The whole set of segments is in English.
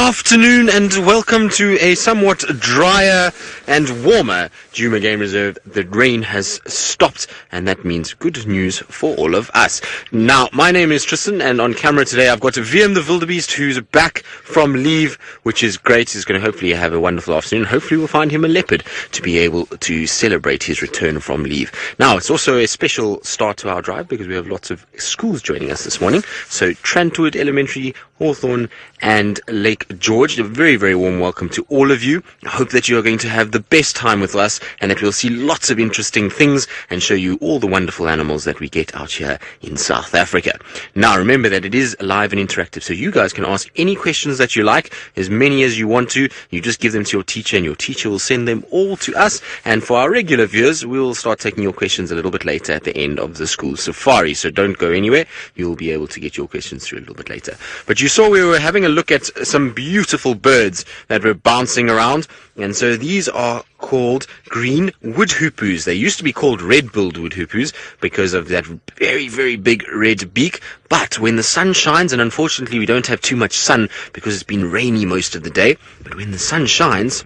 afternoon and welcome to a somewhat drier and warmer Djuma Game Reserve. The rain has stopped and that means good news for all of us. Now, my name is Tristan and on camera today I've got VM the Wildebeest who's back from leave, which is great. He's going to hopefully have a wonderful afternoon. Hopefully we'll find him a leopard to be able to celebrate his return from leave. Now, it's also a special start to our drive because we have lots of schools joining us this morning. So Trantwood Elementary, Hawthorne and Lake George. A very, very warm welcome to all of you. I hope that you are going to have the best time with us and that we'll see lots of interesting things and show you all the wonderful animals that we get out here in South Africa. Now, remember that it is live and interactive, so you guys can ask any questions that you like, as many as you want to. You just give them to your teacher and your teacher will send them all to us. And for our regular viewers, we'll start taking your questions a little bit later at the end of the school safari. So don't go anywhere. You'll be able to get your questions through a little bit later. But you saw we were having a look at some beautiful birds that were bouncing around, and so these are called green woodhoopus. They used to be called red-billed woodhoopus because of that very, very big red beak, but when the sun shines, and unfortunately we don't have too much sun because it's been rainy most of the day, but when the sun shines,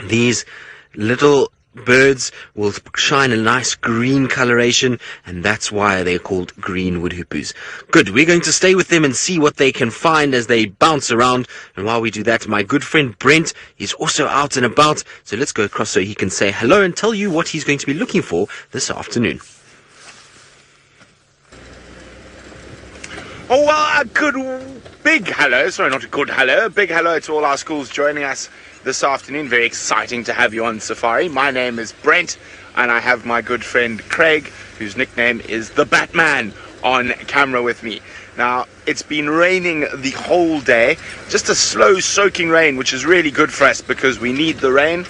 these little birds will shine a nice green coloration, and that's why they're called green woodhoopus. Good, we're going to stay with them and see what they can find as they bounce around, and while we do that, my good friend Brent is also out and about, so let's go across so he can say hello and tell you what he's going to be looking for this afternoon. Oh, well, a good big hello, sorry, not a good hello, a big hello to all our schools joining us this afternoon. Very exciting to have you on safari. My name is Brent and I have my good friend Craig, whose nickname is the Batman, on camera with me. Now, it's been raining the whole day, just a slow soaking rain, which is really good for us because we need the rain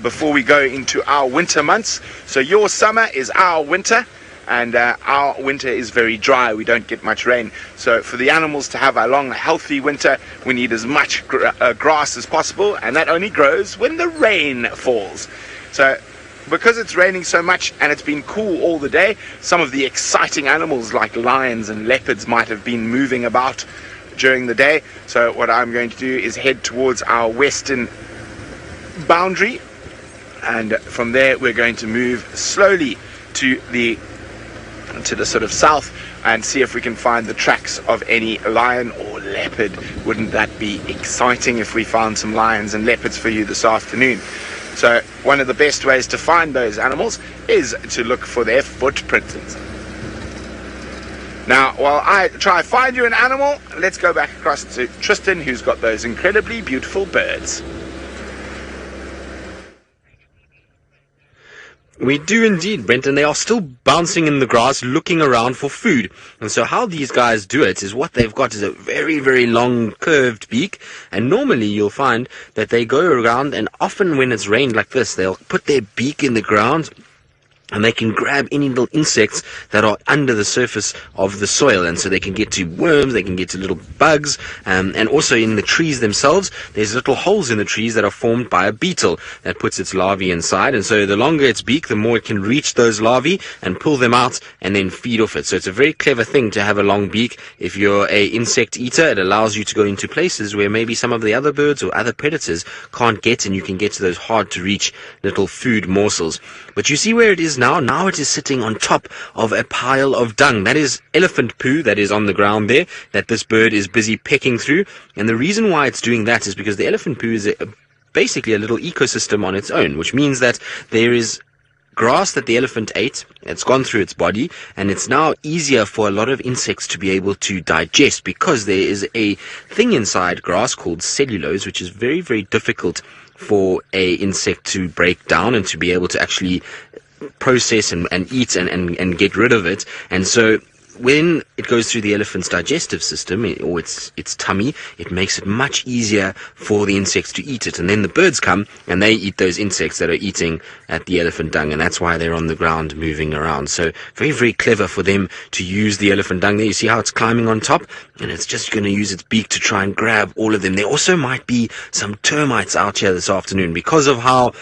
before we go into our winter months. So your summer is our winter, and our winter is very dry. We don't get much rain. So for the animals to have a long, healthy winter, we need as much grass as possible, and that only grows when the rain falls. So because it's raining so much and it's been cool all the day, some of the exciting animals like lions and leopards might have been moving about during the day. So what I'm going to do is head towards our western boundary, and from there we're going to move slowly to the sort of south and see if we can find the tracks of any lion or leopard. Wouldn't that be exciting if we found some lions and leopards for you this afternoon? So one of the best ways to find those animals is to look for their footprints. Now, while I try to find you an animal, let's go back across to Tristan, who's got those incredibly beautiful birds. We do indeed, Brent, and they are still bouncing in the grass looking around for food. And so how these guys do it is what they've got is a very, very long curved beak, and normally you'll find that they go around, and often when it's rained like this, they'll put their beak in the ground and they can grab any little insects that are under the surface of the soil, and so they can get to worms, they can get to little bugs, and also in the trees themselves, there's little holes in the trees that are formed by a beetle that puts its larvae inside, and so the longer its beak, the more it can reach those larvae and pull them out and then feed off it. So it's a very clever thing to have a long beak. If you're a insect eater, it allows you to go into places where maybe some of the other birds or other predators can't get, and you can get to those hard to reach little food morsels. But you see where it is now? Now it is sitting on top of a pile of dung. That is elephant poo that is on the ground there, that this bird is busy pecking through. And the reason why it's doing that is because the elephant poo is basically a little ecosystem on its own, which means that there is grass that the elephant ate, it's gone through its body, and it's now easier for a lot of insects to be able to digest because there is a thing inside grass called cellulose, which is very, very difficult for a insect to break down and to be able to actually process and eat and get rid of it. And so when it goes through the elephant's digestive system or its tummy, it makes it much easier for the insects to eat it, and then the birds come and they eat those insects that are eating at the elephant dung, and that's why they're on the ground moving around. So very, very clever for them to use the elephant dung there. You see how it's climbing on top, and it's just going to use its beak to try and grab all of them. There also might be some termites out here this afternoon because of how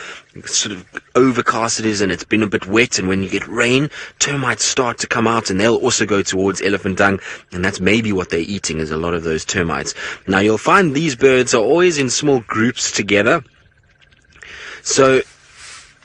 sort of overcast it is and it's been a bit wet, and when you get rain, termites start to come out, and they'll also go towards elephant dung, and that's maybe what they're eating, is a lot of those termites. Now you'll find these birds are always in small groups together, so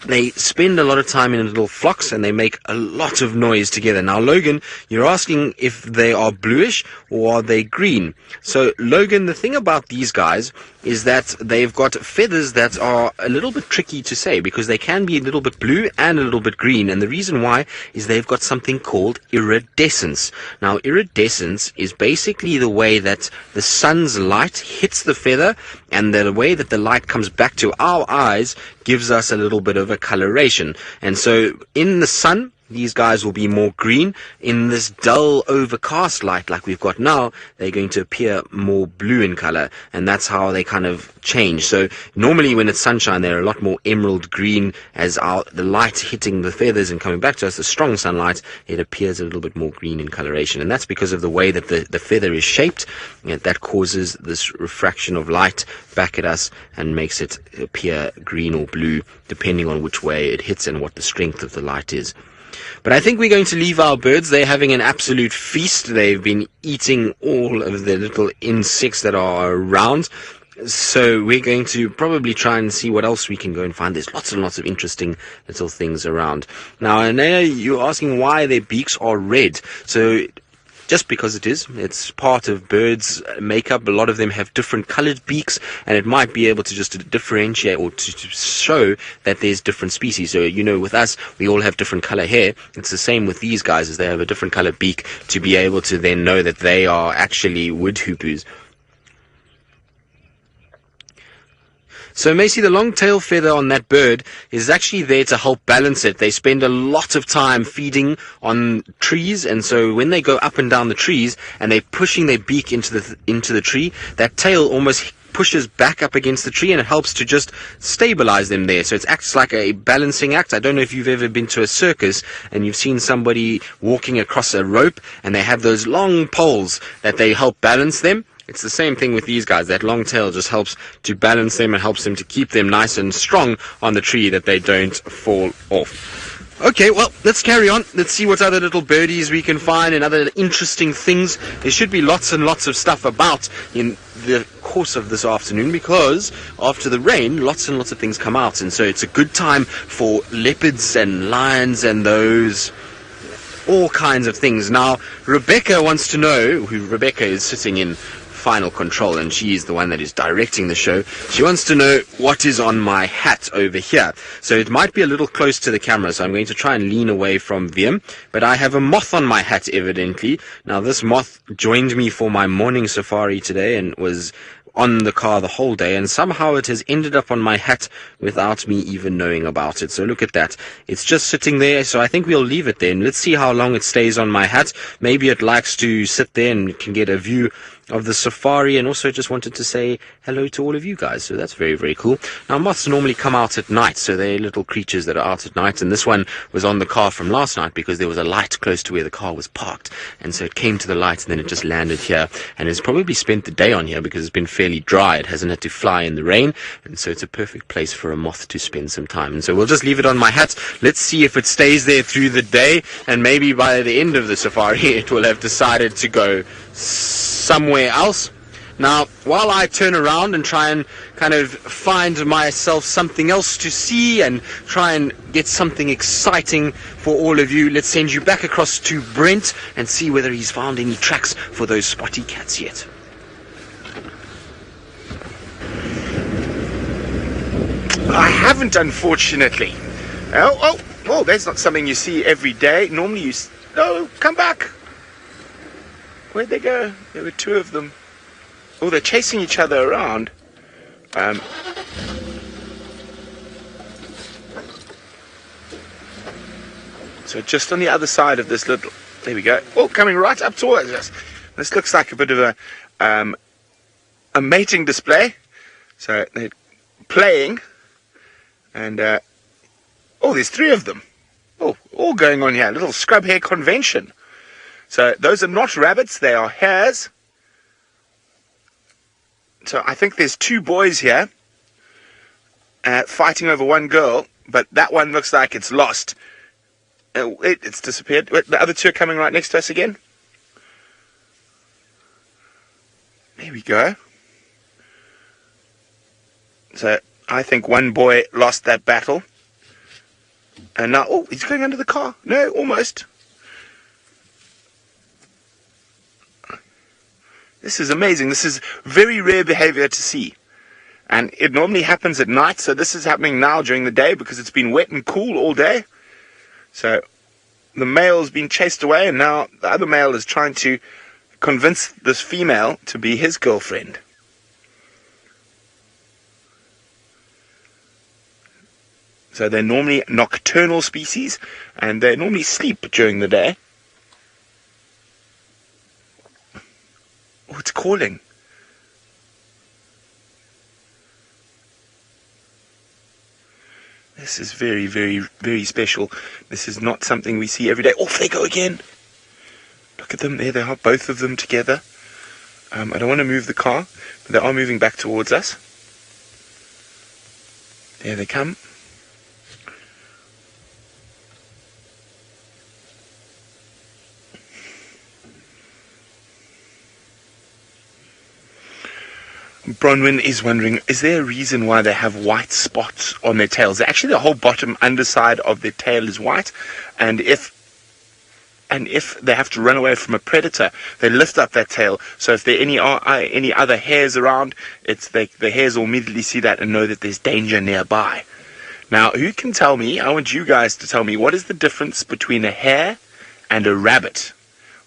they spend a lot of time in little flocks, and they make a lot of noise together. Now, Logan, you're asking if they are bluish or are they green. So, Logan, the thing about these guys is that they've got feathers that are a little bit tricky to say, because they can be a little bit blue and a little bit green, and the reason why is they've got something called iridescence. Now, iridescence is basically the way that the sun's light hits the feather, and the way that the light comes back to our eyes gives us a little bit of a coloration. And so in the sun, these guys will be more green. In this dull overcast light like we've got now, they're going to appear more blue in color, and that's how they kind of change. So normally when it's sunshine, they're a lot more emerald green. As the light hitting the feathers and coming back to us, the strong sunlight, it appears a little bit more green in coloration, and that's because of the way that the feather is shaped. That causes this refraction of light back at us and makes it appear green or blue depending on which way it hits and what the strength of the light is. But I think we're going to leave our birds. They're having an absolute feast. They've been eating all of the little insects that are around. So we're going to probably try and see what else we can go and find. There's lots and lots of interesting little things around. Now, Anea, you're asking why their beaks are red. So just because it's part of birds' makeup. A lot of them have different colored beaks, and it might be able to just differentiate or to show that there's different species. So, with us, we all have different color hair. It's the same with these guys, as they have a different color beak, to be able to then know that they are actually wood hoopoes. So Macy, the long tail feather on that bird is actually there to help balance it. They spend a lot of time feeding on trees, and so when they go up and down the trees and they're pushing their beak into the tree, that tail almost pushes back up against the tree, and it helps to just stabilize them there. So it acts like a balancing act. I don't know if you've ever been to a circus and you've seen somebody walking across a rope, and they have those long poles that they help balance them. It's the same thing with these guys. That long tail just helps to balance them and helps them to keep them nice and strong on the tree, that they don't fall off. Okay, well, let's carry on. Let's see what other little birdies we can find and other interesting things. There should be lots and lots of stuff about in the course of this afternoon, because after the rain, lots and lots of things come out. And so it's a good time for leopards and lions and those all kinds of things. Now, Rebecca wants to know, Rebecca is sitting in final control, and she is the one that is directing the show. She wants to know what is on my hat over here. So it might be a little close to the camera, so I'm going to try and lean away from Wiem. But I have a moth on my hat, evidently. Now, this moth joined me for my morning safari today and was on the car the whole day, and somehow it has ended up on my hat without me even knowing about it. So look at that. It's just sitting there, so I think we'll leave it there, and let's see how long it stays on my hat. Maybe it likes to sit there and can get a view of the safari, and also just wanted to say hello to all of you guys, so that's very, very cool. Now, moths normally come out at night, so they're little creatures that are out at night, and this one was on the car from last night because there was a light close to where the car was parked, and so it came to the light, and then it just landed here, and it's probably spent the day on here because it's been fairly dry. It hasn't had to fly in the rain, and so it's a perfect place for a moth to spend some time. And so we'll just leave it on my hat. Let's see if it stays there through the day, and maybe by the end of the safari it will have decided to go somewhere else. Now, while I turn around and try and kind of find myself something else to see and try and get something exciting for all of you, let's send you back across to Brent and see whether he's found any tracks for those spotty cats yet. I haven't, unfortunately. Oh, that's not something you see every day. Normally no, come back. Where'd they go? There were two of them. Oh, they're chasing each other around. So just on the other side of this little... There we go. Oh, coming right up towards us. This looks like a bit of a mating display. So they're playing. And, oh, there's three of them. Oh, all going on here. Little scrub hare convention. So those are not rabbits, they are hares. So I think there's two boys here. fighting over one girl, but that one looks like it's lost. It's disappeared. The other two are coming right next to us again. There we go. So I think one boy lost that battle. And now, oh, he's going under the car. No, almost. This is amazing. This is very rare behavior to see. And it normally happens at night, so this is happening now during the day because it's been wet and cool all day. So the male's been chased away, and now the other male is trying to convince this female to be his girlfriend. So they're normally nocturnal species, and they normally sleep during the day. Oh, it's calling. This is very, very, very special. This is not something we see every day. Off they go again. Look at them. There they are, both of them together. I don't want to move the car, but they are moving back towards us. There they come. Bronwyn is wondering, is there a reason why they have white spots on their tails? Actually, the whole bottom underside of their tail is white, and if they have to run away from a predator, they lift up that tail. So if there are any other hares around, the hares will immediately see that and know that there's danger nearby. Now, who can tell me? I want you guys to tell me, what is the difference between a hare and a rabbit?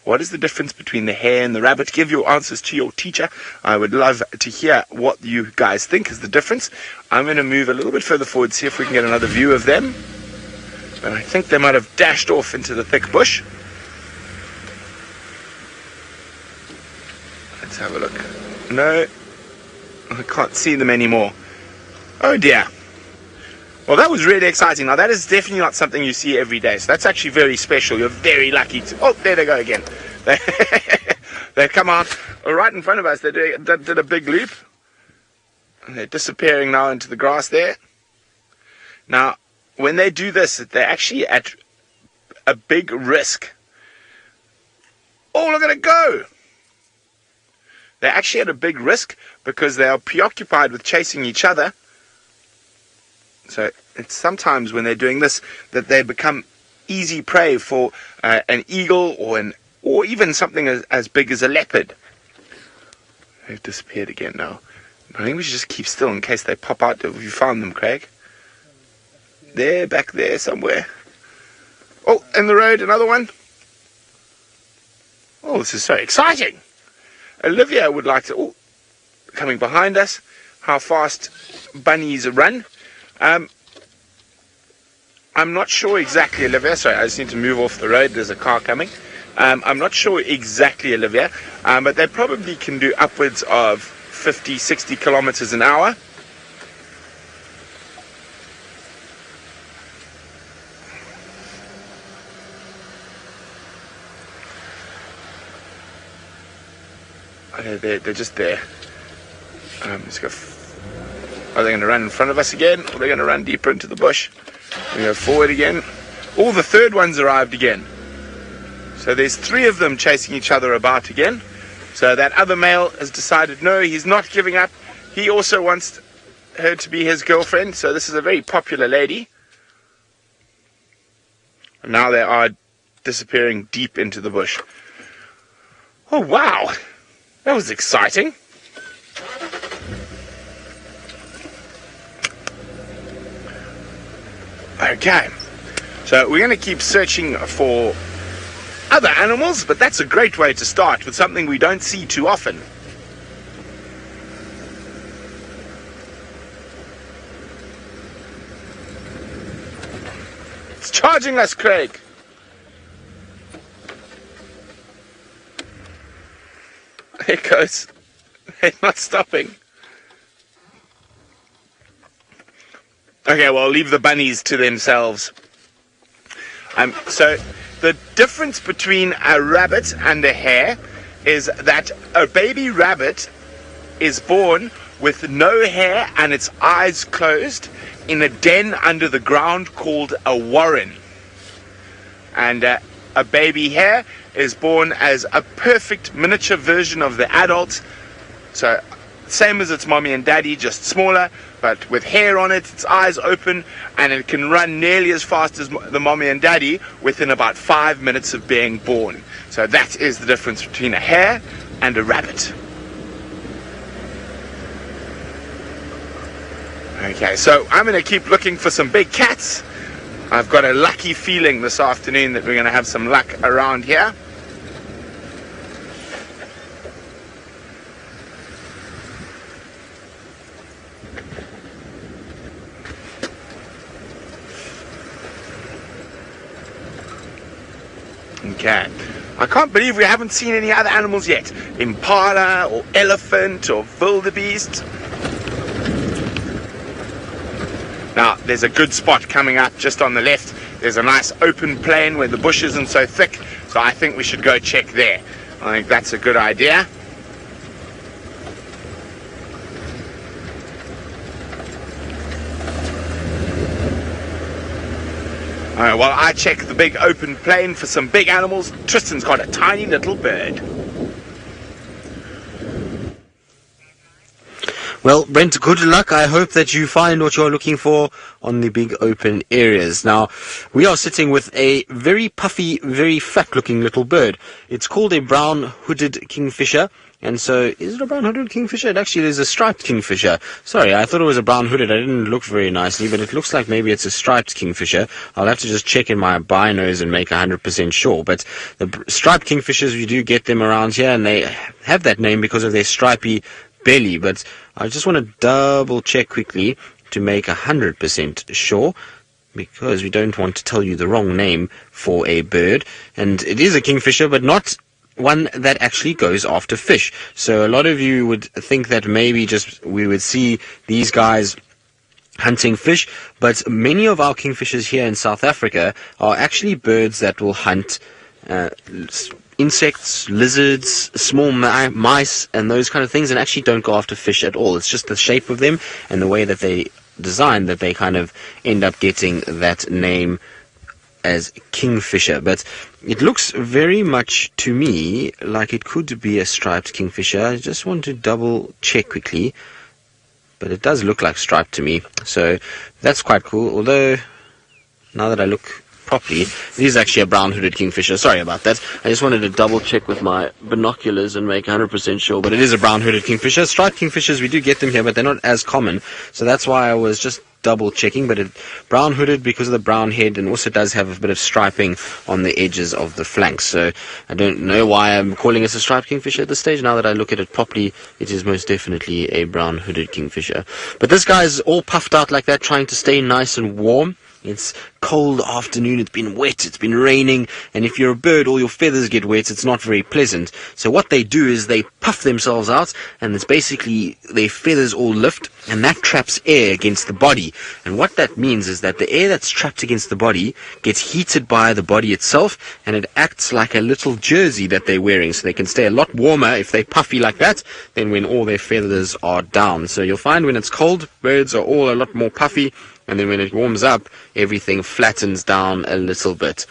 What is the difference between the hare and the rabbit? Give your answers to your teacher. I would love to hear what you guys think is the difference. I'm going to move a little bit further forward, see if we can get another view of them. But I think they might have dashed off into the thick bush. Let's have a look. No, I can't see them anymore. Oh dear. Well, that was really exciting. Now, that is definitely not something you see every day. So that's actually very special. You're very lucky to... Oh, there they go again. They've come out right in front of us. They did a big loop. And they're disappearing now into the grass there. Now, when they do this, they're actually at a big risk. Oh, look at it go! They're actually at a big risk because they are preoccupied with chasing each other. So it's sometimes when they're doing this that they become easy prey for an eagle or even something as big as a leopard. They've disappeared again now. I think we should just keep still in case they pop out. Have you found them, Craig? They're back there somewhere. Oh, in the road, another one. Oh, this is so exciting. Olivia would like to... Oh, coming behind us. How fast bunnies run. I'm not sure exactly, Olivia. Sorry, I just need to move off the road. There's a car coming. I'm not sure exactly, Olivia, but they probably can do upwards of 50, 60 kilometers an hour. Okay, they're just there. Let's go. Are they going to run in front of us again, or are they going to run deeper into the bush? We go forward again. Oh, the third one's arrived again. So there's 3 of them chasing each other about again. So that other male has decided, no, he's not giving up. He also wants her to be his girlfriend. So this is a very popular lady. And now they are disappearing deep into the bush. Oh, wow. That was exciting. Okay, so we're going to keep searching for other animals, but that's a great way to start with something we don't see too often. It's charging us, Craig. There it goes. It's not stopping. Okay, well, leave the bunnies to themselves. So the difference between a rabbit and a hare is that a baby rabbit is born with no hair and its eyes closed in a den under the ground called a warren. And a baby hare is born as a perfect miniature version of the adult. So same as its mommy and daddy, just smaller, but with hair on it, its eyes open, and it can run nearly as fast as the mommy and daddy within about 5 minutes of being born. So that is the difference between a hare and a rabbit. Okay, so I'm going to keep looking for some big cats. I've got a lucky feeling this afternoon that we're going to have some luck around here. Okay, I can't believe we haven't seen any other animals yet. Impala or elephant or wildebeest. Now, there's a good spot coming up just on the left. There's a nice open plain where the bush isn't so thick, so I think we should go check there. I think that's a good idea. Alright, while I check the big open plain for some big animals, Tristan's got a tiny little bird. Well, Brent, good luck. I hope that you find what you're looking for on the big open areas. Now, we are sitting with a very puffy, very fat-looking little bird. It's called a brown-hooded kingfisher. And so, is it a brown-hooded kingfisher? It actually is a striped kingfisher. Sorry, I thought it was a brown-hooded. I didn't look very nicely, but it looks like maybe it's a striped kingfisher. I'll have to just check in my binos and make 100% sure. But the striped kingfishers, we do get them around here, and they have that name because of their stripy belly. But I just want to double check quickly to make 100% sure, because we don't want to tell you the wrong name for a bird. And it is a kingfisher, but not one that actually goes after fish. So a lot of you would think that maybe just we would see these guys hunting fish, but many of our kingfishers here in South Africa are actually birds that will hunt insects, lizards, small mice, and those kind of things, and actually don't go after fish at all. It's just the shape of them and the way that they design that they kind of end up getting that name as kingfisher. But it looks very much to me like it could be a striped kingfisher. I just want to double check quickly, but it does look like striped to me, so that's quite cool. Although now that I look properly, it is actually a brown-hooded kingfisher. Sorry about that. I just wanted to double check with my binoculars and make 100% sure, but it is a brown-hooded kingfisher. Striped kingfishers, we do get them here, but they're not as common, so that's why I was just double checking. But it brown-hooded because of the brown head, and also does have a bit of striping on the edges of the flanks. So I don't know why I'm calling it a striped kingfisher at this stage. Now that I look at it properly, it is most definitely a brown-hooded kingfisher. But this guy's all puffed out like that, trying to stay nice and warm. It's cold afternoon, it's been wet, it's been raining, and if you're a bird, all your feathers get wet, it's not very pleasant. So what they do is they puff themselves out, and it's basically their feathers all lift, and that traps air against the body. And what that means is that the air that's trapped against the body gets heated by the body itself, and it acts like a little jersey that they're wearing, so they can stay a lot warmer if they're puffy like that than when all their feathers are down. So you'll find when it's cold, birds are all a lot more puffy, and then when it warms up, everything flattens down a little bit.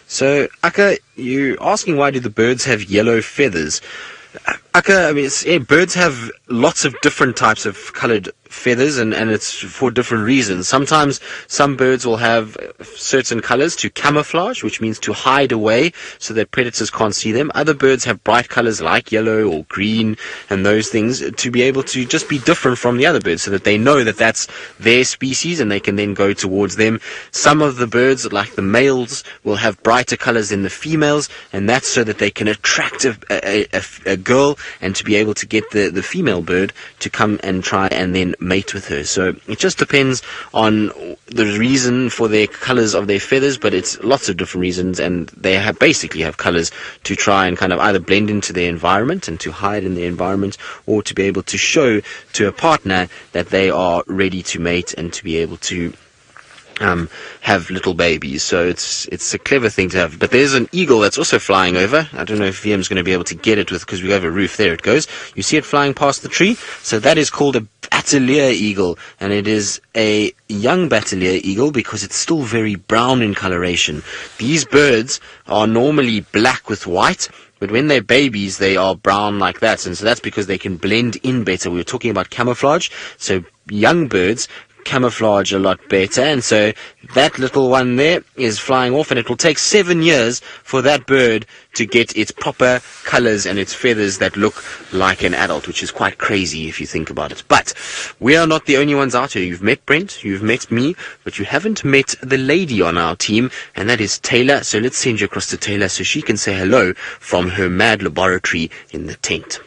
So, Akka, you're asking why do the birds have yellow feathers? Akka, I mean, birds have lots of different types of colored feathers, and it's for different reasons. Sometimes some birds will have certain colors to camouflage, which means to hide away so that predators can't see them. Other birds have bright colors like yellow or green and those things to be able to just be different from the other birds, so that they know that that's their species and they can then go towards them. Some of the birds, like the males, will have brighter colors than the females, and that's so that they can attract a girl and to be able to get the female bird to come and try and then mate with her. So it just depends on the reason for their colors of their feathers, but it's lots of different reasons, and they basically have colors to try and kind of either blend into their environment and to hide in the environment, or to be able to show to a partner that they are ready to mate and to be able to have little babies. So it's a clever thing to have. But there's an eagle that's also flying over. I don't know if VM's going to be able to get it because we have a roof. There it goes. You see it flying past the tree. So that is called a Battalier eagle, and it is a young Battalier eagle because it's still very brown in coloration. These birds are normally black with white, but when they're babies, they are brown like that, and so that's because they can blend in better. We were talking about camouflage, so young birds camouflage a lot better, and so that little one there is flying off, and it will take 7 years for that bird to get its proper colors and its feathers that look like an adult, which is quite crazy if you think about it. But we are not the only ones out here. You've met Brent, you've met me, but you haven't met the lady on our team, and that is Taylor. So let's send you across to Taylor so she can say hello from her mad laboratory in the tent.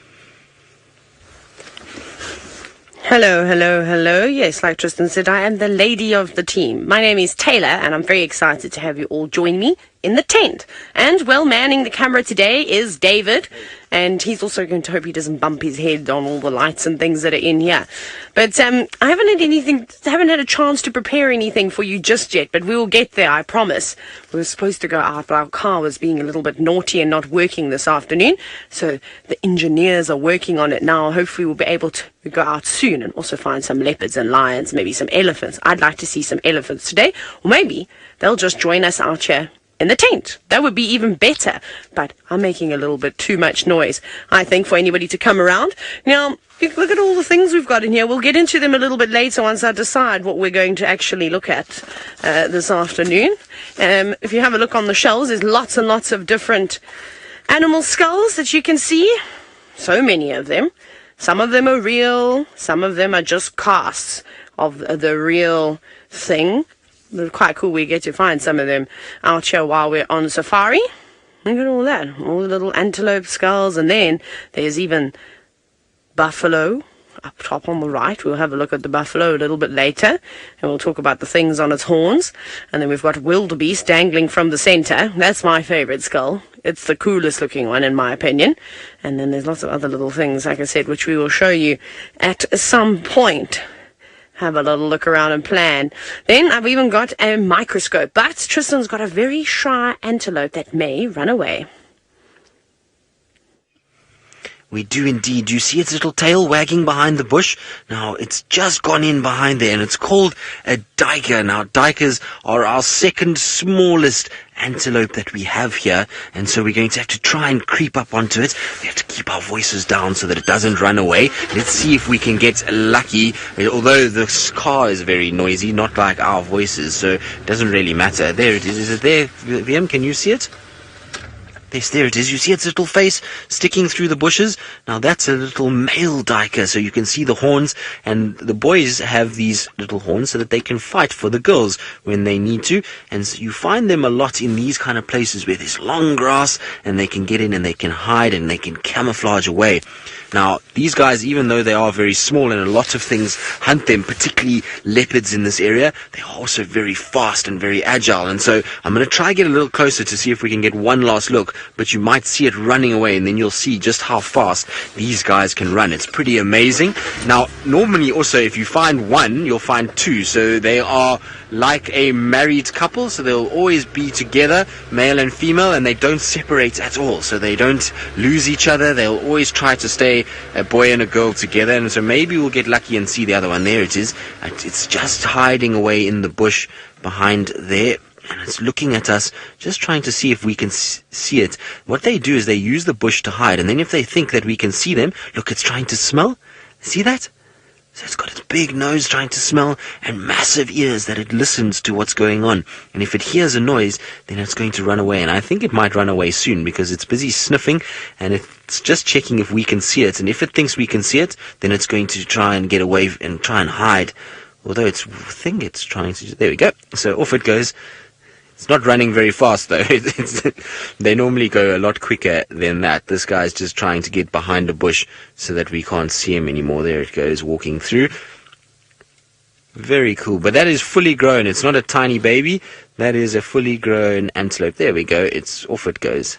Hello, hello, hello. Yes, like Tristan said, I am the lady of the team. My name is Taylor, and I'm very excited to have you all join me in the tent. And, well, manning the camera today is David, and he's also going to hope he doesn't bump his head on all the lights and things that are in here. But I haven't had a chance to prepare anything for you just yet, but we will get there, I promise. We were supposed to go out, but our car was being a little bit naughty and not working this afternoon, so the engineers are working on it now. Hopefully we'll be able to go out soon and also find some leopards and lions, maybe some elephants. I'd like to see some elephants today, or maybe they'll just join us out here in the tent. That would be even better, but I'm making a little bit too much noise, I think, for anybody to come around. Now, look at all the things we've got in here. We'll get into them a little bit later once I decide what we're going to actually look at this afternoon. If you have a look on the shelves, there's lots and lots of different animal skulls that you can see. So many of them. Some of them are real, some of them are just casts of the real thing. It's quite cool we get to find some of them out here while we're on safari. Look at all that, all the little antelope skulls, and then there's even buffalo up top on the right. We'll have a look at the buffalo a little bit later, and we'll talk about the things on its horns. And then we've got wildebeest dangling from the center. That's my favorite skull. It's the coolest looking one in my opinion. And then there's lots of other little things, like I said, which we will show you at some point. Have a little look around and plan. Then I've even got a microscope, but Tristan's got a very shy antelope that may run away. We do indeed. You see its little tail wagging behind the bush? Now, it's just gone in behind there, and it's called a duiker. Now, duikers are our second smallest antelope that we have here, and so we're going to have to try and creep up onto it. We have to keep our voices down so that it doesn't run away. Let's see if we can get lucky, although this car is very noisy, not like our voices, so it doesn't really matter. There it is. Is it there, VM? Can you see it? Yes, there it is. You see its little face sticking through the bushes? Now that's a little male duiker, so you can see the horns, and the boys have these little horns so that they can fight for the girls when they need to, and so you find them a lot in these kind of places where there's long grass, and they can get in and they can hide and they can camouflage away. Now, these guys, even though they are very small and a lot of things hunt them, particularly leopards in this area, they're also very fast and very agile. And so I'm going to try get a little closer to see if we can get one last look, but you might see it running away, and then you'll see just how fast these guys can run. It's pretty amazing. Now, normally also, if you find one, you'll find two. So they are like a married couple, so they'll always be together, male and female, and they don't separate at all, so they don't lose each other. They'll always try to stay a boy and a girl together, and so maybe we'll get lucky and see the other one. There it is. It's just hiding away in the bush behind there, and it's looking at us, just trying to see if we can see it. What they do is they use the bush to hide, and then if they think that we can see them, look, it's trying to smell. See that? So it's got its big nose trying to smell and massive ears that it listens to what's going on. And if it hears a noise, then it's going to run away. And I think it might run away soon because it's busy sniffing and it's just checking if we can see it. And if it thinks we can see it, then it's going to try and get away and try and hide. Although I think it's trying to... There we go. So off it goes. It's not running very fast, though. They normally go a lot quicker than that. This guy's just trying to get behind a bush so that we can't see him anymore. There it goes, walking through. Very cool. But that is fully grown. It's not a tiny baby. That is a fully grown antelope. There we go. Off it goes.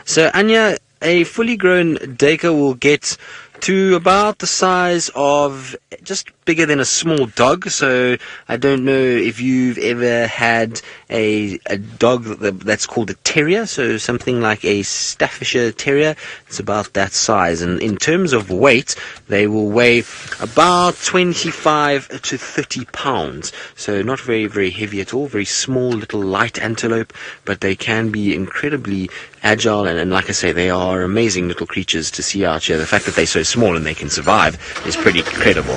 So, Anya, a fully grown duiker will get to about the size of just bigger than a small dog. So I don't know if you've ever had a dog that's called a terrier, so something like a Staffordshire Terrier. It's about that size, and in terms of weight, they will weigh about 25 to 30 pounds. So not very, very heavy at all. Very small, little light antelope, but they can be incredibly agile, and like I say, they are amazing little creatures to see out here. The fact that they're so small and they can survive is pretty incredible.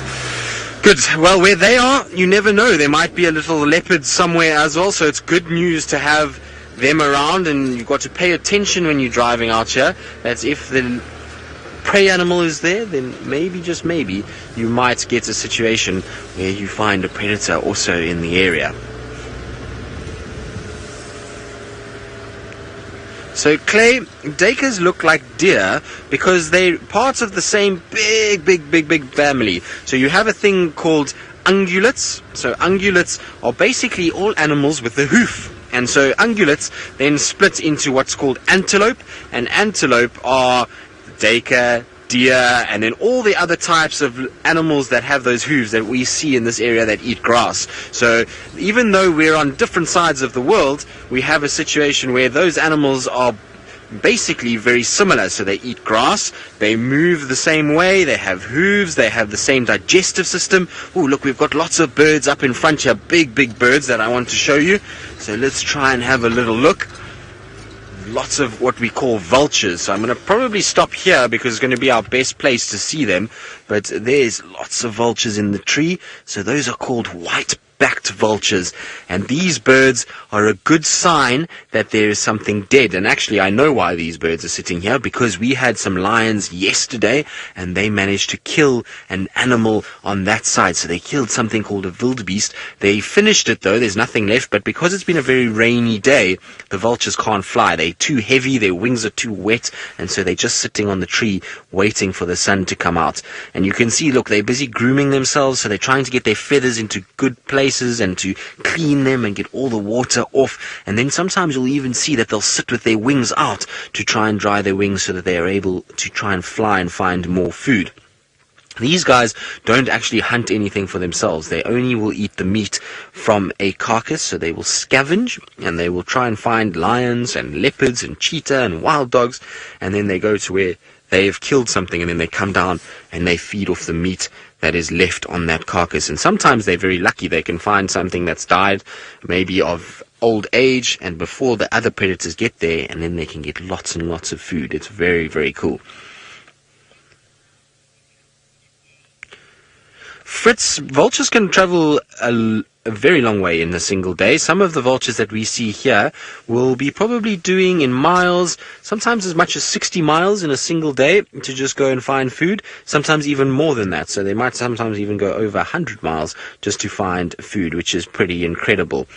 Good. Well, where they are, you never know. There might be a little leopard somewhere as well, so it's good news to have them around, and you've got to pay attention when you're driving out here. That's if the prey animal is there, then maybe, just maybe, you might get a situation where you find a predator also in the area. So, Clay, duikers look like deer because they're parts of the same big family. So you have a thing called ungulates. So ungulates are basically all animals with a hoof. And so ungulates then split into what's called antelope. And antelope are duiker, deer, and then all the other types of animals that have those hooves that we see in this area that eat grass. So even though we're on different sides of the world, we have a situation where those animals are basically very similar. So they eat grass, they move the same way, they have hooves, they have the same digestive system. Oh, look, we've got lots of birds up in front here, big birds that I want to show you. So let's try and have a little look. Lots of what we call vultures. So I'm going to probably stop here because it's going to be our best place to see them. But there's lots of vultures in the tree. So those are called white-backed vultures. And these birds are a good sign that there is something dead. And actually, I know why these birds are sitting here, because we had some lions yesterday and they managed to kill an animal on that side. So they killed something called a wildebeest. They finished it though. There's nothing left. But because it's been a very rainy day, the vultures can't fly. They're too heavy. Their wings are too wet. And so they're just sitting on the tree waiting for the sun to come out. And you can see, look, they're busy grooming themselves. So they're trying to get their feathers into good places and to clean them and get all the water off. And then sometimes you'll even see that they'll sit with their wings out to try and dry their wings so that they are able to try and fly and find more food. These guys don't actually hunt anything for themselves. They only will eat the meat from a carcass, so they will scavenge, and they will try and find lions and leopards and cheetah and wild dogs, and then they go to where they've killed something, and then they come down and they feed off the meat that is left on that carcass. And sometimes they're very lucky. They can find something that's died, maybe of old age, and before the other predators get there, and then they can get lots and lots of food. It's very, very cool. Fritz, vultures can travel a very long way in a single day. Some of the vultures that we see here will be probably doing in miles, sometimes as much as 60 miles in a single day to just go and find food, sometimes even more than that. So they might sometimes even go over 100 miles just to find food, which is pretty incredible.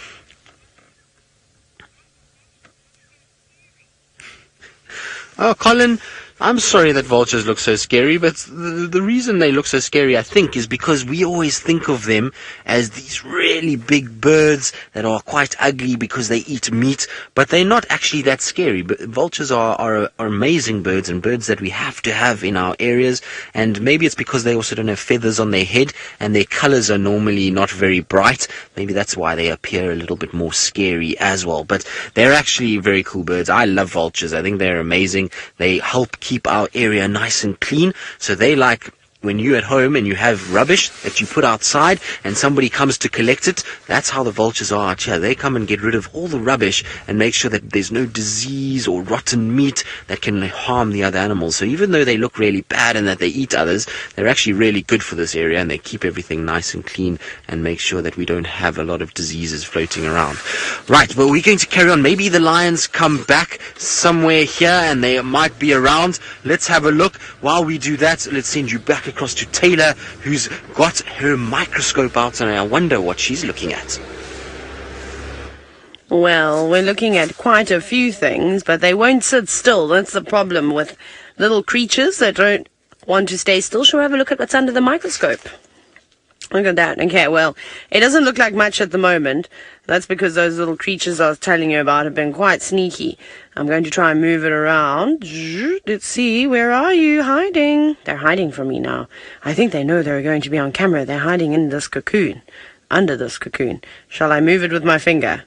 Oh, Colin, I'm sorry that vultures look so scary, but the reason they look so scary, I think, is because we always think of them as these really big birds that are quite ugly because they eat meat, but they're not actually that scary. But vultures are amazing birds, and birds that we have to have in our areas, and maybe it's because they also don't have feathers on their head, and their colors are normally not very bright. Maybe that's why they appear a little bit more scary as well. But they're actually very cool birds. I love vultures. I think they're amazing. They help keep our area nice and clean. So they like when you're at home and you have rubbish that you put outside and somebody comes to collect it. That's how the vultures are out here. They come and get rid of all the rubbish and make sure that there's no disease or rotten meat that can harm the other animals. So even though they look really bad and that they eat others, they're actually really good for this area, and they keep everything nice and clean and make sure that we don't have a lot of diseases floating around. Right, well, we're going to carry on. Maybe the lions come back somewhere here and they might be around. Let's have a look. While we do that, let's send you back across to Taylor, who's got her microscope out, and I wonder what she's looking at. Well, we're looking at quite a few things, but they won't sit still. That's the problem with little creatures that don't want to stay still. Shall we have a look at what's under the microscope? Look at that. Okay, well, it doesn't look like much at the moment. That's because those little creatures I was telling you about have been quite sneaky. I'm going to try and move it around. Let's see, where are you hiding? They're hiding from me now. I think they know they're going to be on camera. They're hiding in this cocoon, under this cocoon. Shall I move it with my finger?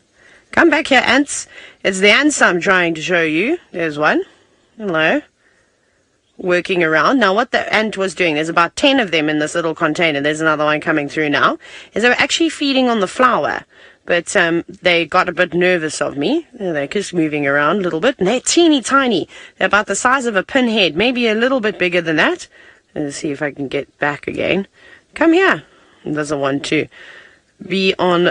Come back here, ants. It's the ants I'm trying to show you. There's one. Hello. Working around. Now what the ant was doing, there's about 10 of them in this little container, there's another one coming through now, is they were actually feeding on the flour, but they got a bit nervous of me. They're just moving around a little bit, and they're teeny tiny. They're about the size of a pinhead, maybe a little bit bigger than that. Let's see if I can get back again. Come here. It doesn't want to be on,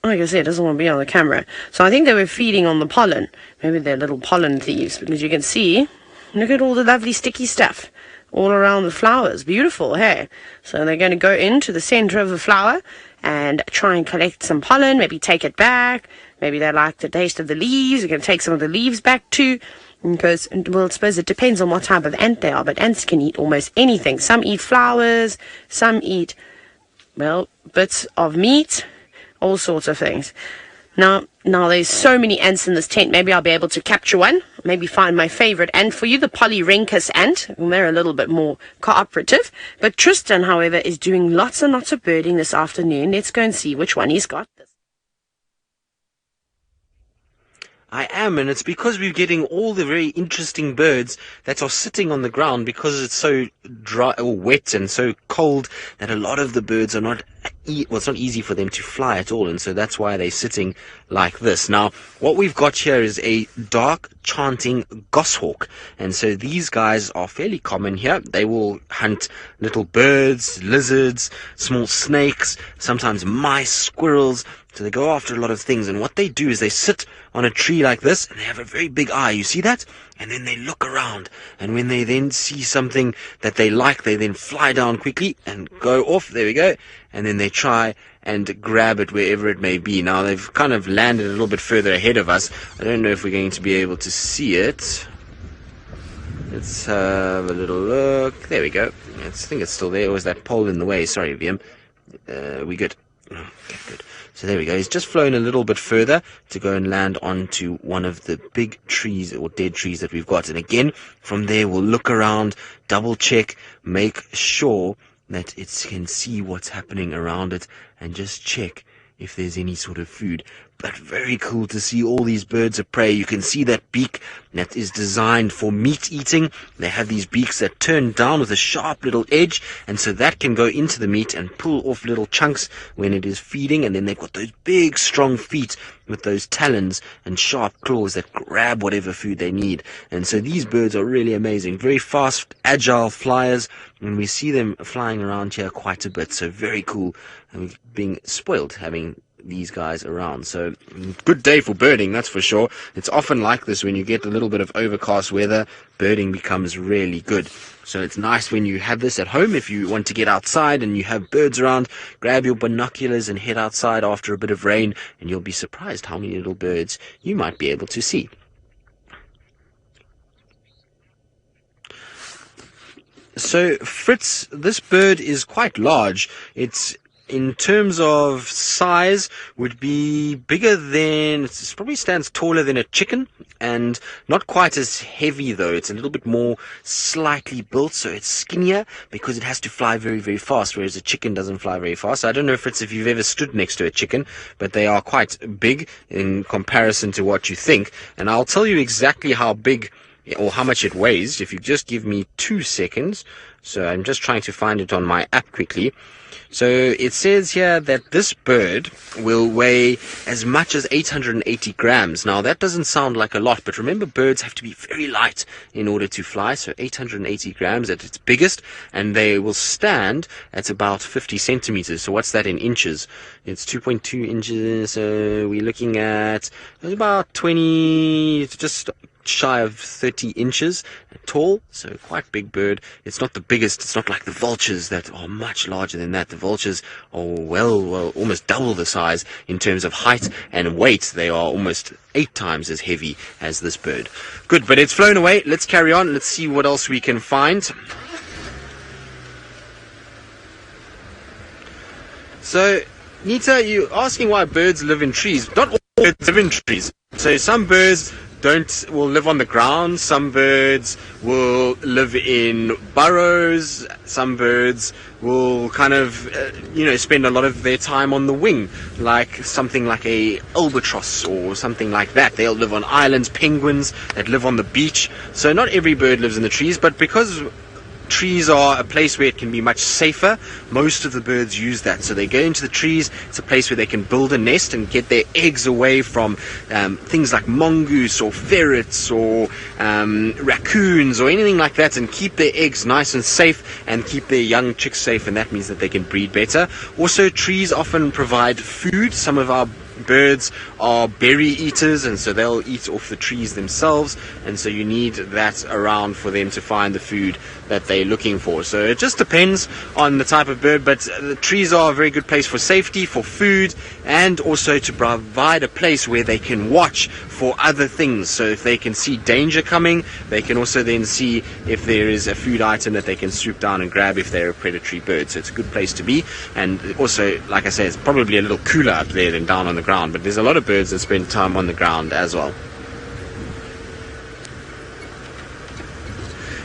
like I said, it doesn't want to be on the camera. So I think they were feeding on the pollen. Maybe they're little pollen thieves, because you can see, look at all the lovely sticky stuff all around the flowers. Beautiful, hey? So they're going to go into the center of the flower and try and collect some pollen, maybe take it back. Maybe they like the taste of the leaves. They're going to take some of the leaves back too. Because, well, I suppose it depends on what type of ant they are, but ants can eat almost anything. Some eat flowers, some eat, well, bits of meat, all sorts of things. Now there's so many ants in this tent. Maybe I'll be able to capture one. Maybe find my favorite ant for you, the Polyrhynchus ant. And they're a little bit more cooperative. But Tristan, however, is doing lots and lots of birding this afternoon. Let's go and see which one he's got. I am, and it's because we're getting all the very interesting birds that are sitting on the ground because it's so dry or wet and so cold that a lot of the birds are not it's not easy for them to fly at all, and so that's why they're sitting like this. Now, what we've got here is a dark chanting goshawk, and so these guys are fairly common here. They will hunt little birds, lizards, small snakes, sometimes mice, squirrels. So they go after a lot of things, and what they do is they sit on a tree like this, and they have a very big eye. You see that? And then they look around, and when they then see something that they like, they then fly down quickly and go off. There we go. And then they try and grab it wherever it may be. Now, they've kind of landed a little bit further ahead of us. I don't know if we're going to be able to see it. Let's have a little look. There we go. I think it's still there. Or was that pole in the way? Sorry, VM. We good? Okay, good. So there we go. He's just flown a little bit further to go and land onto one of the big trees or dead trees that we've got. And again, from there, we'll look around, double check, make sure that it can see what's happening around it, and just check if there's any sort of food. But very cool to see all these birds of prey. You can see that beak that is designed for meat eating. They have these beaks that turn down with a sharp little edge, and so that can go into the meat and pull off little chunks when it is feeding. And then they've got those big strong feet with those talons and sharp claws that grab whatever food they need. And so these birds are really amazing, very fast, agile flyers, and we see them flying around here quite a bit. So very cool, and we're being spoiled having these guys around. So good day for birding, that's for sure. It's often like this when you get a little bit of overcast weather, birding becomes really good. So it's nice when you have this at home. If you want to get outside and you have birds around, grab your binoculars and head outside after a bit of rain, and you'll be surprised how many little birds you might be able to see. So Fritz, this bird is quite large. It's, in terms of size, would be bigger than, it probably stands taller than a chicken, and not quite as heavy though. It's a little bit more slightly built, so it's skinnier because it has to fly very, very fast, whereas a chicken doesn't fly very fast. I don't know, Fritz, if you've ever stood next to a chicken, but they are quite big in comparison to what you think, and I'll tell you exactly how big or how much it weighs if you just give me 2 seconds. So I'm just trying to find it on my app quickly. So it says here that this bird will weigh as much as 880 grams. Now that doesn't sound like a lot, but remember, birds have to be very light in order to fly. So 880 grams at its biggest, and they will stand at about 50 centimeters. So what's that in inches? It's 2.2 inches. So we're looking at about 20, just shy of 30 inches tall, so quite big bird. It's not the biggest, it's not like the vultures that are much larger than that. The vultures are well almost double the size in terms of height and weight. They are almost 8 times as heavy as this bird. Good, but it's flown away. Let's carry on. Let's see what else we can find. So, Nita, you're asking why birds live in trees. Not all birds live in trees. So some birds will live on the ground, some birds will live in burrows, some birds will kind of spend a lot of their time on the wing, like something like a albatross or something like that. They'll live on islands, penguins that live on the beach. So not every bird lives in the trees, but because trees are a place where it can be much safer, most of the birds use that. So they go into the trees. It's a place where they can build a nest and get their eggs away from things like mongoose or ferrets or raccoons or anything like that, and keep their eggs nice and safe and keep their young chicks safe, and that means that they can breed better. Also, trees often provide food. Some of our birds are berry eaters, and so they'll eat off the trees themselves, and so you need that around for them to find the food that they're looking for. So it just depends on the type of bird, but the trees are a very good place for safety, for food, and also to provide a place where they can watch for other things. So if they can see danger coming, they can also then see if there is a food item that they can swoop down and grab if they're a predatory bird. So it's a good place to be, and also, like I say, it's probably a little cooler up there than down on the ground, but there's a lot of birds that spend time on the ground as well.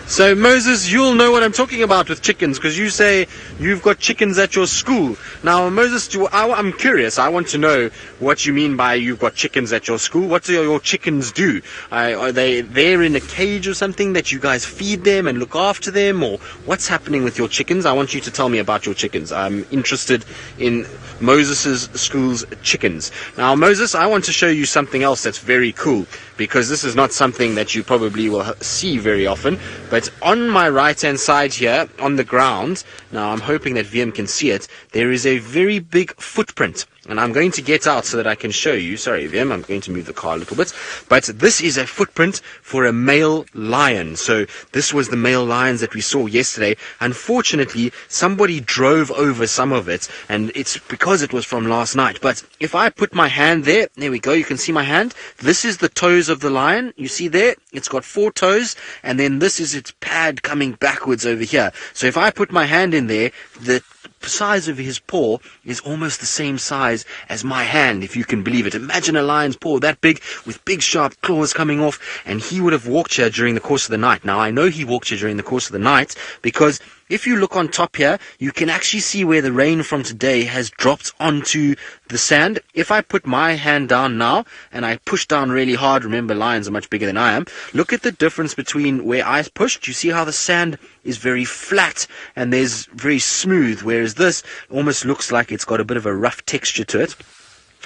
So Moses, you'll know what I'm talking about with chickens, because you say you've got chickens at your school. Now Moses, I'm curious. I want to know what you mean by you've got chickens at your school. What do your chickens do? Are they there in a cage or something that you guys feed them and look after them, or what's happening with your chickens? I want you to tell me about your chickens. I'm interested in Moses's school's chickens. Now Moses, I want to show you something else that's very cool, because this is not something that you probably will see very often. But on my right hand side here on the ground, now I'm hoping that VM can see it, there is a very big footprint. And I'm going to get out so that I can show you. Sorry, VM, I'm going to move the car a little bit. But this is a footprint for a male lion. So this was the male lions that we saw yesterday. Unfortunately, somebody drove over some of it, and it's because it was from last night. But if I put my hand there we go, you can see my hand. This is the toes of the lion. You see there? It's got 4 toes, and then this is its pad coming backwards over here. So if I put my hand in there, the size of his paw is almost the same size as my hand, if you can believe it. Imagine a lion's paw that big with big sharp claws coming off, and he would have walked here during the course of the night. Now I know he walked here during the course of the night because if you look on top here, you can actually see where the rain from today has dropped onto the sand. If I put my hand down now and I push down really hard, remember lions are much bigger than I am, look at the difference between where I pushed. You see how the sand is very flat and there's very smooth, whereas this almost looks like it's got a bit of a rough texture to it.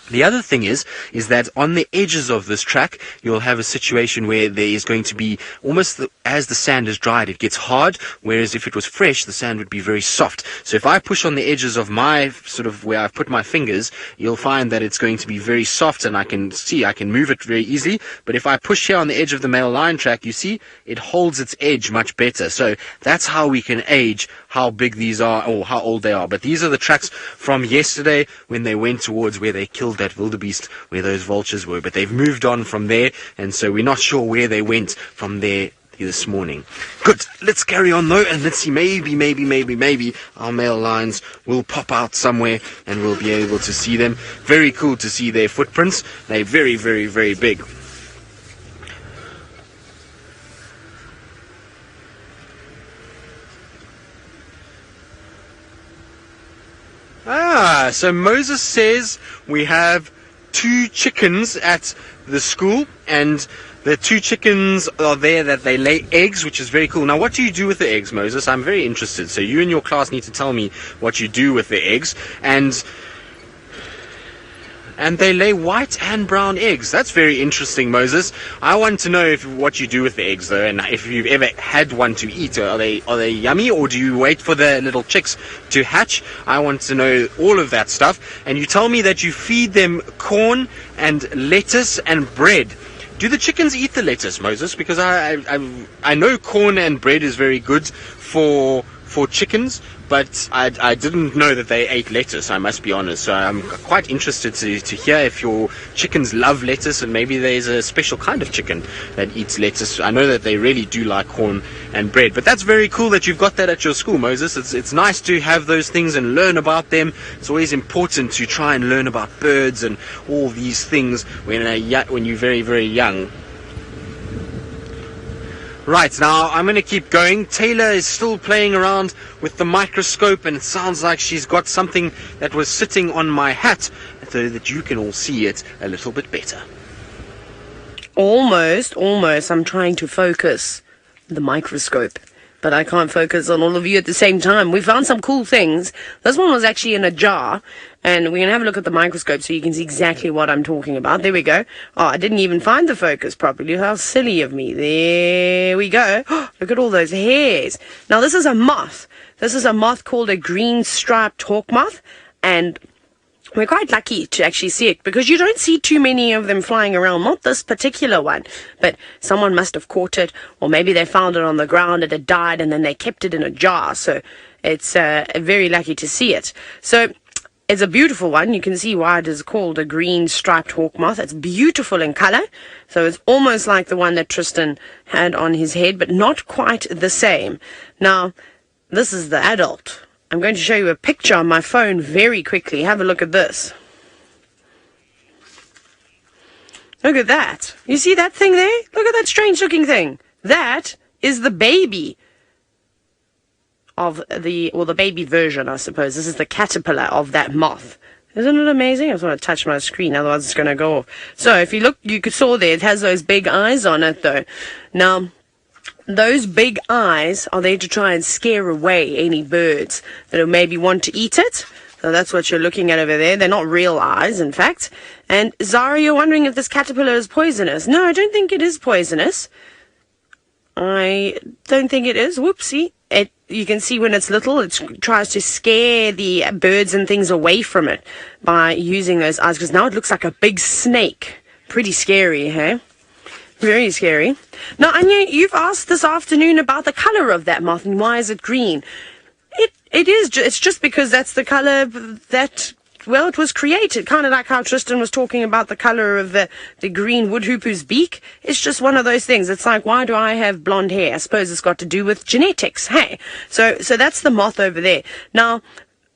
The other thing is that on the edges of this track, you'll have a situation where there is going to be almost, as the sand is dried, it gets hard, whereas if it was fresh, the sand would be very soft. So if I push on the edges of my, sort of where I've put my fingers, you'll find that it's going to be very soft, and I can move it very easily. But if I push here on the edge of the male lion track, you see, it holds its edge much better. So that's how we can age how big these are or how old they are. But these are the tracks from yesterday when they went towards where they killed that wildebeest, where those vultures were. But they've moved on from there, and so we're not sure where they went from there this morning. Good, let's carry on though, and let's see, maybe our male lions will pop out somewhere and we'll be able to see them. Very cool to see their footprints. They're very, very, very big. So Moses says we have 2 chickens at the school, and the 2 chickens are there that they lay eggs, which is very cool. Now, what do you do with the eggs, Moses? I'm very interested. So you and your class need to tell me what you do with the eggs. And they lay white and brown eggs. That's very interesting, Moses. I want to know what you do with the eggs, though, and if you've ever had one to eat. Are they yummy, or do you wait for the little chicks to hatch? I want to know all of that stuff. And you tell me that you feed them corn and lettuce and bread. Do the chickens eat the lettuce, Moses? Because I know corn and bread is very good for for chickens, but I didn't know that they ate lettuce, I must be honest. So I'm quite interested to hear if your chickens love lettuce, and maybe there's a special kind of chicken that eats lettuce. I know that they really do like corn and bread, but that's very cool that you've got that at your school, Moses. It's nice to have those things and learn about them. It's always important to try and learn about birds and all these things when you're very, very young. Right, now I'm going to keep going. Taylor is still playing around with the microscope, and it sounds like she's got something that was sitting on my hat so that you can all see it a little bit better. Almost. I'm trying to focus the microscope, but I can't focus on all of you at the same time. We found some cool things. This one was actually in a jar, and we're going to have a look at the microscope so you can see exactly what I'm talking about. There we go. Oh, I didn't even find the focus properly. How silly of me. There we go. Look at all those hairs. Now, this is a moth. This is a moth called a green striped hawk moth, and we're quite lucky to actually see it because you don't see too many of them flying around. Not this particular one, but someone must have caught it, or maybe they found it on the ground, it had died, and then they kept it in a jar. So it's very lucky to see it. So it's a beautiful one. You can see why it is called a green striped hawk moth. It's beautiful in color. So it's almost like the one that Tristan had on his head, but not quite the same. Now, this is the adult. I'm going to show you a picture on my phone very quickly. Have a look at this. Look at that. You see that thing there? Look at that strange looking thing. That is the baby of the baby version, I suppose. This is the caterpillar of that moth. Isn't it amazing? I just want to touch my screen, otherwise it's going to go off. So if you look, you saw there, it has those big eyes on it though. Now, those big eyes are there to try and scare away any birds that will maybe want to eat it. So that's what you're looking at over there. They're not real eyes, in fact. And Zara, you're wondering if this caterpillar is poisonous. No, I don't think it is poisonous. I don't think it is. Whoopsie. You can see when it's little, it tries to scare the birds and things away from it by using those eyes, because now it looks like a big snake. Pretty scary, hey? Very scary. Now, Anya, you've asked this afternoon about the color of that moth and why is it green. It's just because that's the color that, well, it was created. Kind of like how Tristan was talking about the color of the green woodhoopoe's beak. It's just one of those things. It's like, why do I have blonde hair? I suppose it's got to do with genetics, hey? So that's the moth over there. Now,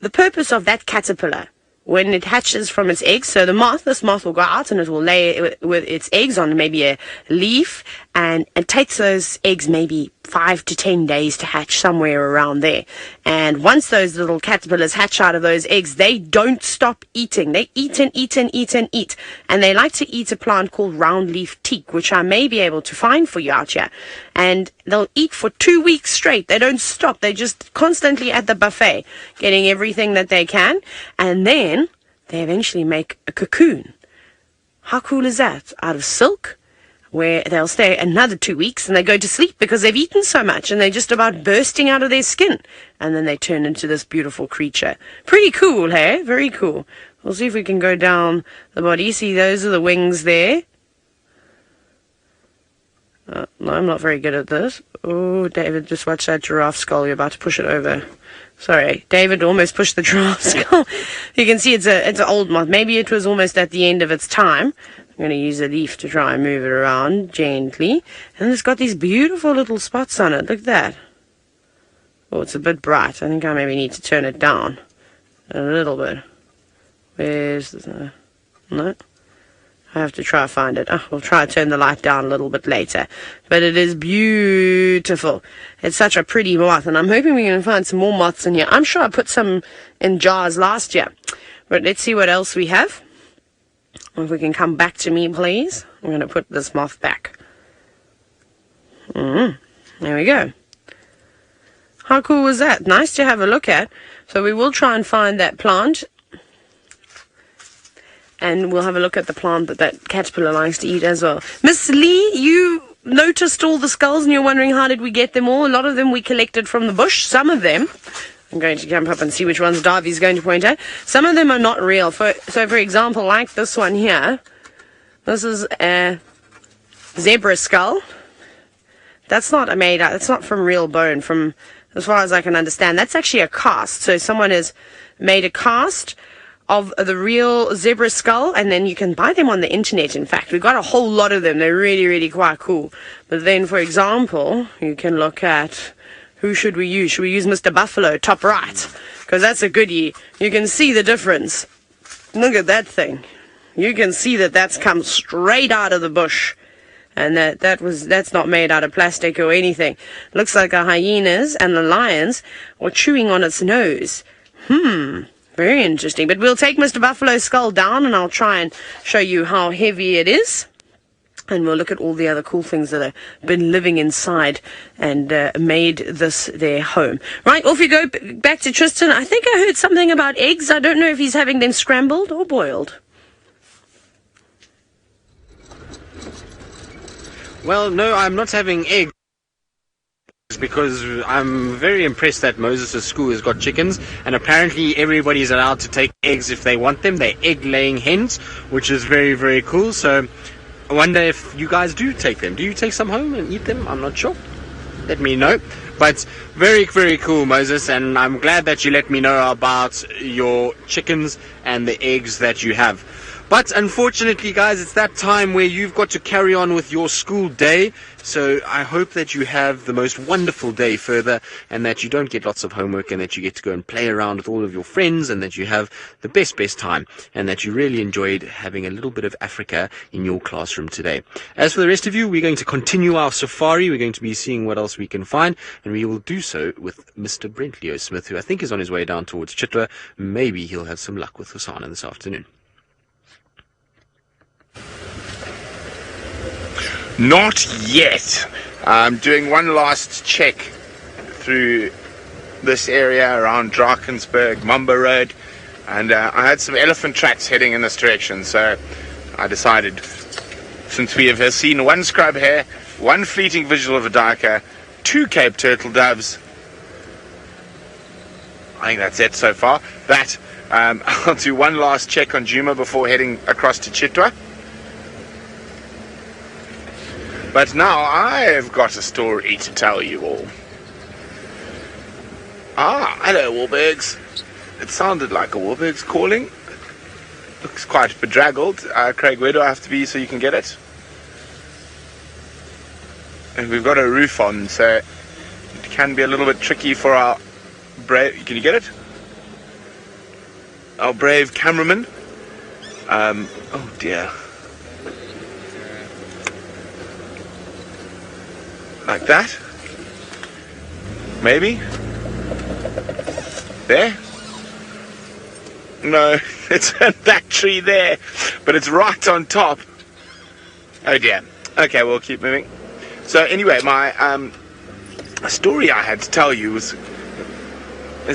the purpose of that caterpillar, when it hatches from its eggs, so this moth will go out and it will lay with its eggs on maybe a leaf, and it takes those eggs maybe 5 to 10 days to hatch, somewhere around there. And once those little caterpillars hatch out of those eggs, they don't stop eating. They eat and eat and eat and eat. And they like to eat a plant called round leaf teak, which I may be able to find for you out here. And they'll eat for 2 weeks straight. They don't stop. They're just constantly at the buffet, getting everything that they can. And then they eventually make a cocoon. How cool is that? Out of silk, where they'll stay another 2 weeks and they go to sleep because they've eaten so much and they're just about bursting out of their skin. And then they turn into this beautiful creature. Pretty cool, hey? Very cool. We'll see if we can go down the body. See, those are the wings there. No, I'm not very good at this. Oh, David, just watch that giraffe skull. You're about to push it over. Sorry, David almost pushed the giraffe skull. You can see it's an old moth. Maybe it was almost at the end of its time. I'm going to use a leaf to try and move it around gently. And it's got these beautiful little spots on it. Look at that. Oh, it's a bit bright. I think I maybe need to turn it down a little bit. Where's the... No. I have to try to find it. We'll try to turn the light down a little bit later. But it is beautiful. It's such a pretty moth, and I'm hoping we're going to find some more moths in here. I'm sure I put some in jars last year. But let's see what else we have. If we can come back to me, please. I'm going to put this moth back. There we go. How cool was that? Nice to have a look at. So we will try and find that plant. And we'll have a look at the plant that caterpillar likes to eat as well. Miss Lee, you noticed all the skulls and you're wondering how did we get them all. A lot of them we collected from the bush. Some of them, I'm going to jump up and see which ones Darby's going to point out. Some of them are not real. So for example, like this one here. This is a zebra skull. that's not made out. It's not from real bone. From as far as I can understand, that's actually a cast. So someone has made a cast of the real zebra skull, and then you can buy them on the internet. In fact, we've got a whole lot of them. They're really, really quite cool. But then, for example, you can look at, who should we use? Should we use Mr. Buffalo, top right? Because that's a goodie. You can see the difference. Look at that thing. You can see that that's come straight out of the bush. And that's not made out of plastic or anything. Looks like the hyenas and the lions are chewing on its nose. Very interesting. But we'll take Mr. Buffalo's skull down, and I'll try and show you how heavy it is. And we'll look at all the other cool things that have been living inside and made this their home. Right, off you go back to Tristan. I think I heard something about eggs. I don't know if he's having them scrambled or boiled. Well, no, I'm not having eggs because I'm very impressed that Moses' school has got chickens, and apparently everybody's allowed to take eggs if they want them. They're egg-laying hens, which is very, very cool. So I wonder if you guys do take them. Do you take some home and eat them? I'm not sure. Let me know. But very, very cool, Moses, and I'm glad that you let me know about your chickens and the eggs that you have. But unfortunately, guys, it's that time where you've got to carry on with your school day. So I hope that you have the most wonderful day further, and that you don't get lots of homework, and that you get to go and play around with all of your friends, and that you have the best time, and that you really enjoyed having a little bit of Africa in your classroom today. As for the rest of you, we're going to continue our safari. We're going to be seeing what else we can find, and we will do so with Mr. Brent Leo Smith, who I think is on his way down towards Chitwa. Maybe he'll have some luck with Hosana this afternoon. Not yet. I'm doing one last check through this area around Drakensberg, Mumba Road, and I had some elephant tracks heading in this direction, so I decided, since we have seen one scrub hare, one fleeting visual of a duiker, 2 Cape turtle doves, I think that's it so far, that I'll do one last check on Djuma before heading across to Chitwa. But now I've got a story to tell you all. Hello, Warburgs. It sounded like a Warburgs calling. Looks quite bedraggled. Craig, where do I have to be so you can get it? And we've got a roof on, so it can be a little bit tricky for our brave... Can you get it? Our brave cameraman. Oh dear. Like that. Maybe. There. No, it's that tree there, but it's right on top. Oh dear. Okay, we'll keep moving. So anyway, my story I had to tell you is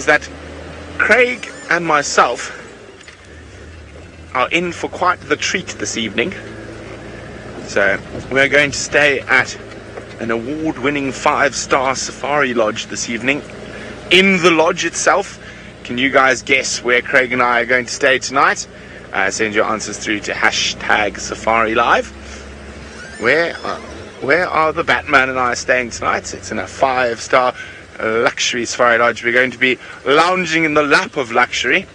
that Craig and myself are in for quite the treat this evening. So we're going to stay at an award-winning 5-star safari lodge this evening. In the lodge itself, can you guys guess where Craig and I are going to stay tonight? Send your answers through to #SafariLive. Where are the Batman and I staying tonight? It's in a 5-star luxury safari lodge. We're going to be lounging in the lap of luxury.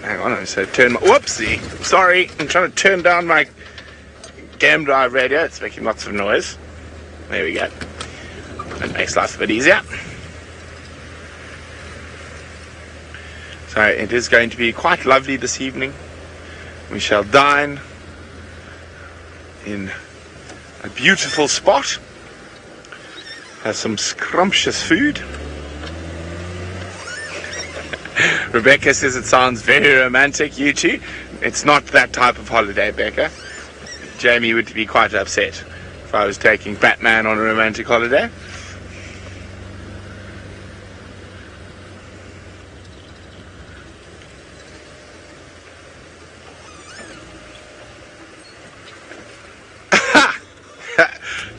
Hang on, so whoopsie, sorry, I'm trying to turn down my game drive radio, it's making lots of noise. There we go. That makes life a bit easier. So it is going to be quite lovely this evening. We shall dine in a beautiful spot, have some scrumptious food. Rebecca says it sounds very romantic, you two. It's not that type of holiday, Becca. Jamie would be quite upset if I was taking Batman on a romantic holiday.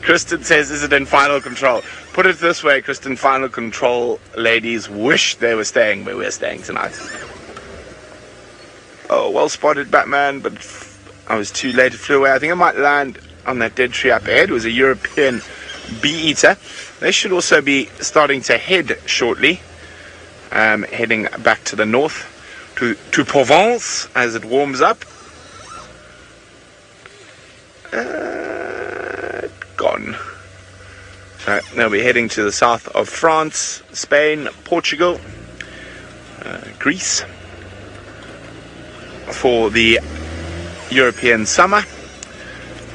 Kristen says, is it in final control? Put it this way, Kristen, final control ladies wish they were staying where we're staying tonight. Oh, well spotted, Batman, but I was too late. It flew away. I think I might land on that dead tree up ahead. It was a European bee-eater. They should also be starting to head shortly, heading back to the north, to Provence, as it warms up. Gone. So they'll be heading to the south of France, Spain, Portugal, Greece for the European summer,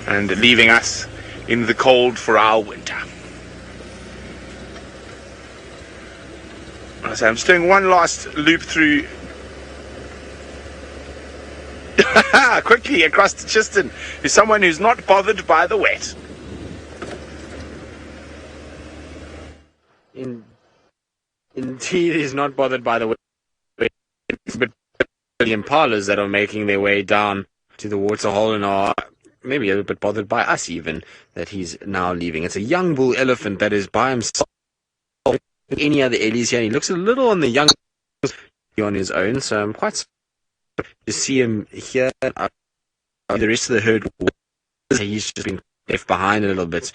and leaving us in the cold for our winter. So I'm just doing one last loop through quickly across to Chiston, who's someone who's not bothered by the wet. Indeed, he's not bothered by the wet, but the impalas that are making their way down to the waterhole and are maybe a little bit bothered by us even, that he's now leaving. It's a young bull elephant that is by himself. Any other ellies here, he looks a little on the young on his own, so I'm quite surprised to see him here. The rest of the herd, he's just been left behind a little bit.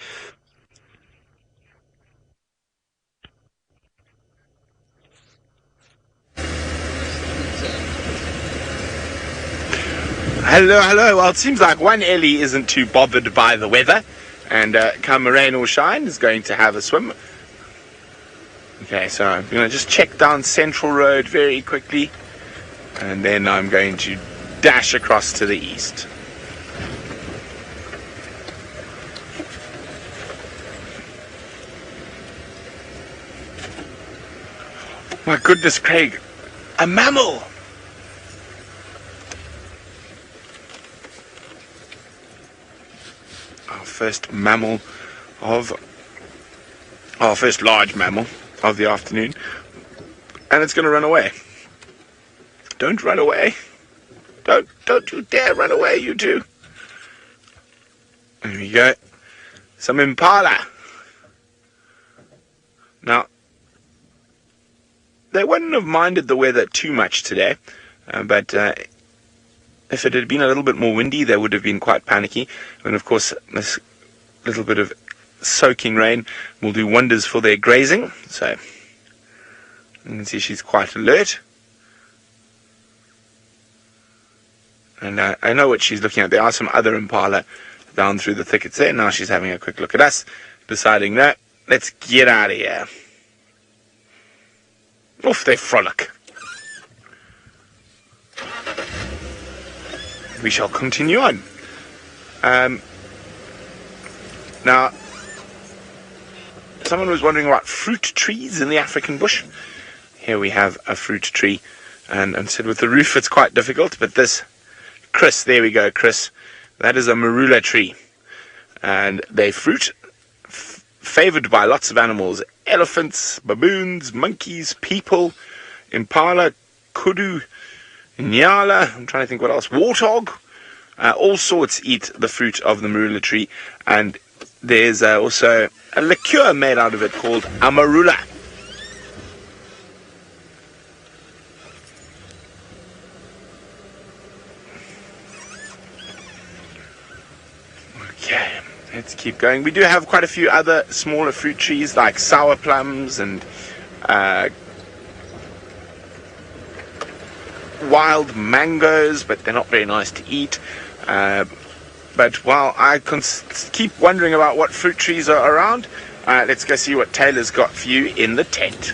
Hello, hello. Well, it seems like one Ellie isn't too bothered by the weather, and come rain or shine, is going to have a swim. Okay, so I'm going to just check down Central Road very quickly, and then I'm going to dash across to the east. My goodness, Craig, a mammal! First mammal of our first large mammal of the afternoon, and it's going to run away. Don't run away. Don't you dare run away, you two. There we go. Some Impala. Now, they wouldn't have minded the weather too much today, but if it had been a little bit more windy, they would have been quite panicky. And of course, this little bit of soaking rain will do wonders for their grazing. So you can see she's quite alert. And I know what she's looking at. There are some other impala down through the thickets there. Now she's having a quick look at us, deciding, no, let's get out of here. Off they frolic. We shall continue on. Now, someone was wondering about fruit trees in the African bush. Here we have a fruit tree, and said with the roof it's quite difficult, but this, Chris, there we go, Chris, that is a marula tree, and they fruit, favoured by lots of animals, elephants, baboons, monkeys, people, impala, kudu, nyala, I'm trying to think what else, warthog, all sorts eat the fruit of the marula tree, and there's also a liqueur made out of it called amarula. Okay, let's keep going. We do have quite a few other smaller fruit trees like sour plums and wild mangoes, but they're not very nice to eat. But while I keep wondering about what fruit trees are around, let's go see what Taylor's got for you in the tent.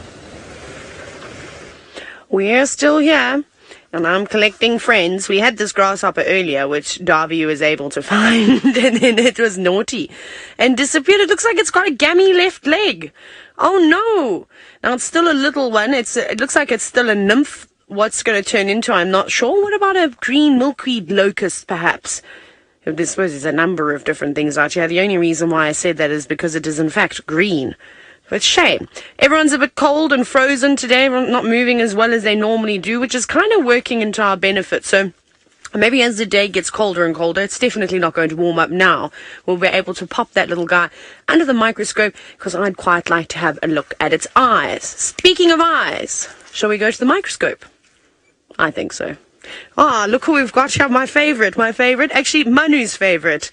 We're still here, and I'm collecting friends. We had this grasshopper earlier, which Darby was able to find, and then it was naughty and disappeared. It looks like it's got a gammy left leg. Oh no! Now it's still a little one. It looks like it's still a nymph. What's going to turn into, I'm not sure. What about a green milkweed locust, perhaps? I suppose there's a number of different things out here. The only reason why I said that is because it is in fact green. But shame. Everyone's a bit cold and frozen today, not moving as well as they normally do, which is kind of working into our benefit. So Maybe as the day gets colder and colder, it's definitely not going to warm up now, we'll be able to pop that little guy under the microscope, because I'd quite like to have a look at its eyes. Speaking of eyes, shall we go to the microscope? I think so. Ah, look who we've got here, my favourite, actually Manu's favourite.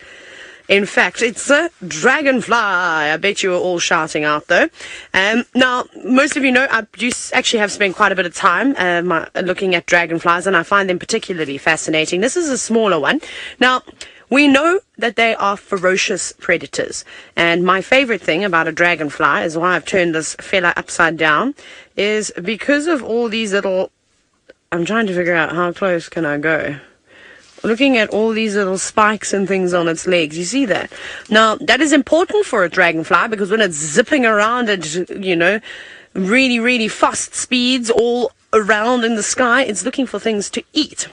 In fact, it's a dragonfly. I bet you were all shouting out, though. Now, most of you know, I do actually have spent quite a bit of time looking at dragonflies, and I find them particularly fascinating. This is a smaller one. Now, we know that they are ferocious predators, and my favorite thing about a dragonfly, is why I've turned this fella upside down, is because of all these little... I'm trying to figure out how close can I go. Looking at all these little spikes and things on its legs. You see that? Now, that is important for a dragonfly, because when it's zipping around at, you know, really, really fast speeds all around in the sky, it's looking for things to eat.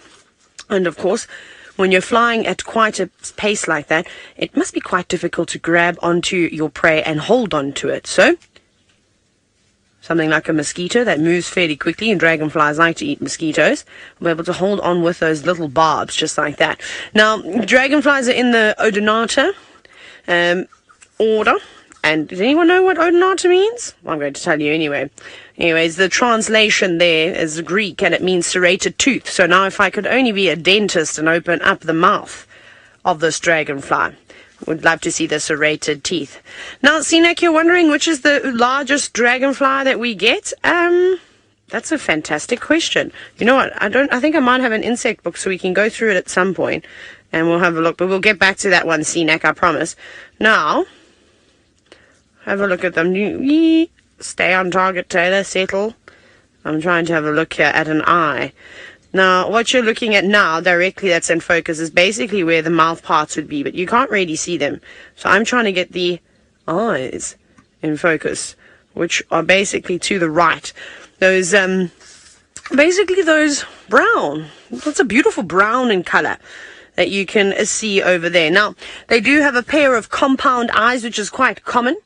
And, of course, when you're flying at quite a pace like that, it must be quite difficult to grab onto your prey and hold on to it. So, something like a mosquito that moves fairly quickly, and dragonflies like to eat mosquitoes, we'll be able to hold on with those little barbs just like that. Now, dragonflies are in the Odonata order. And does anyone know what Odonata means? Well, I'm going to tell you anyway. Anyways, the translation there is Greek, and it means serrated tooth. So now if I could only be a dentist and open up the mouth of this dragonfly, would love to see the serrated teeth. Now, Sinek, you're wondering which is the largest dragonfly that we get? That's a fantastic question. You know what? I think I might have an insect book so we can go through it at some point, and we'll have a look. But we'll get back to that one, Sinek, I promise. Now, have a look at them. Stay on target, Taylor. Settle. I'm trying to have a look here at an eye. Now, what you're looking at now, directly that's in focus, is basically where the mouth parts would be, but you can't really see them. So I'm trying to get the eyes in focus, which are basically to the right. Those, basically those brown. That's a beautiful brown in color that you can see over there. Now, they do have a pair of compound eyes, which is quite common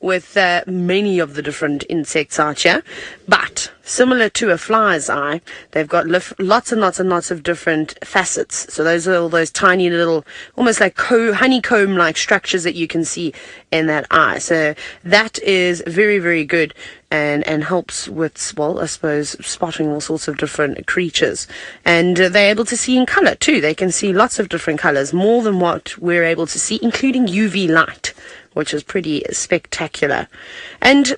with many of the different insects out here, but similar to a fly's eye, they've got lots and lots and lots of different facets. So those are all those tiny little, almost like honeycomb-like structures that you can see in that eye. So that is very, very good and helps with, well, I suppose, spotting all sorts of different creatures. And they're able to see in color too. They can see lots of different colors, more than what we're able to see, including UV light, which is pretty spectacular. And,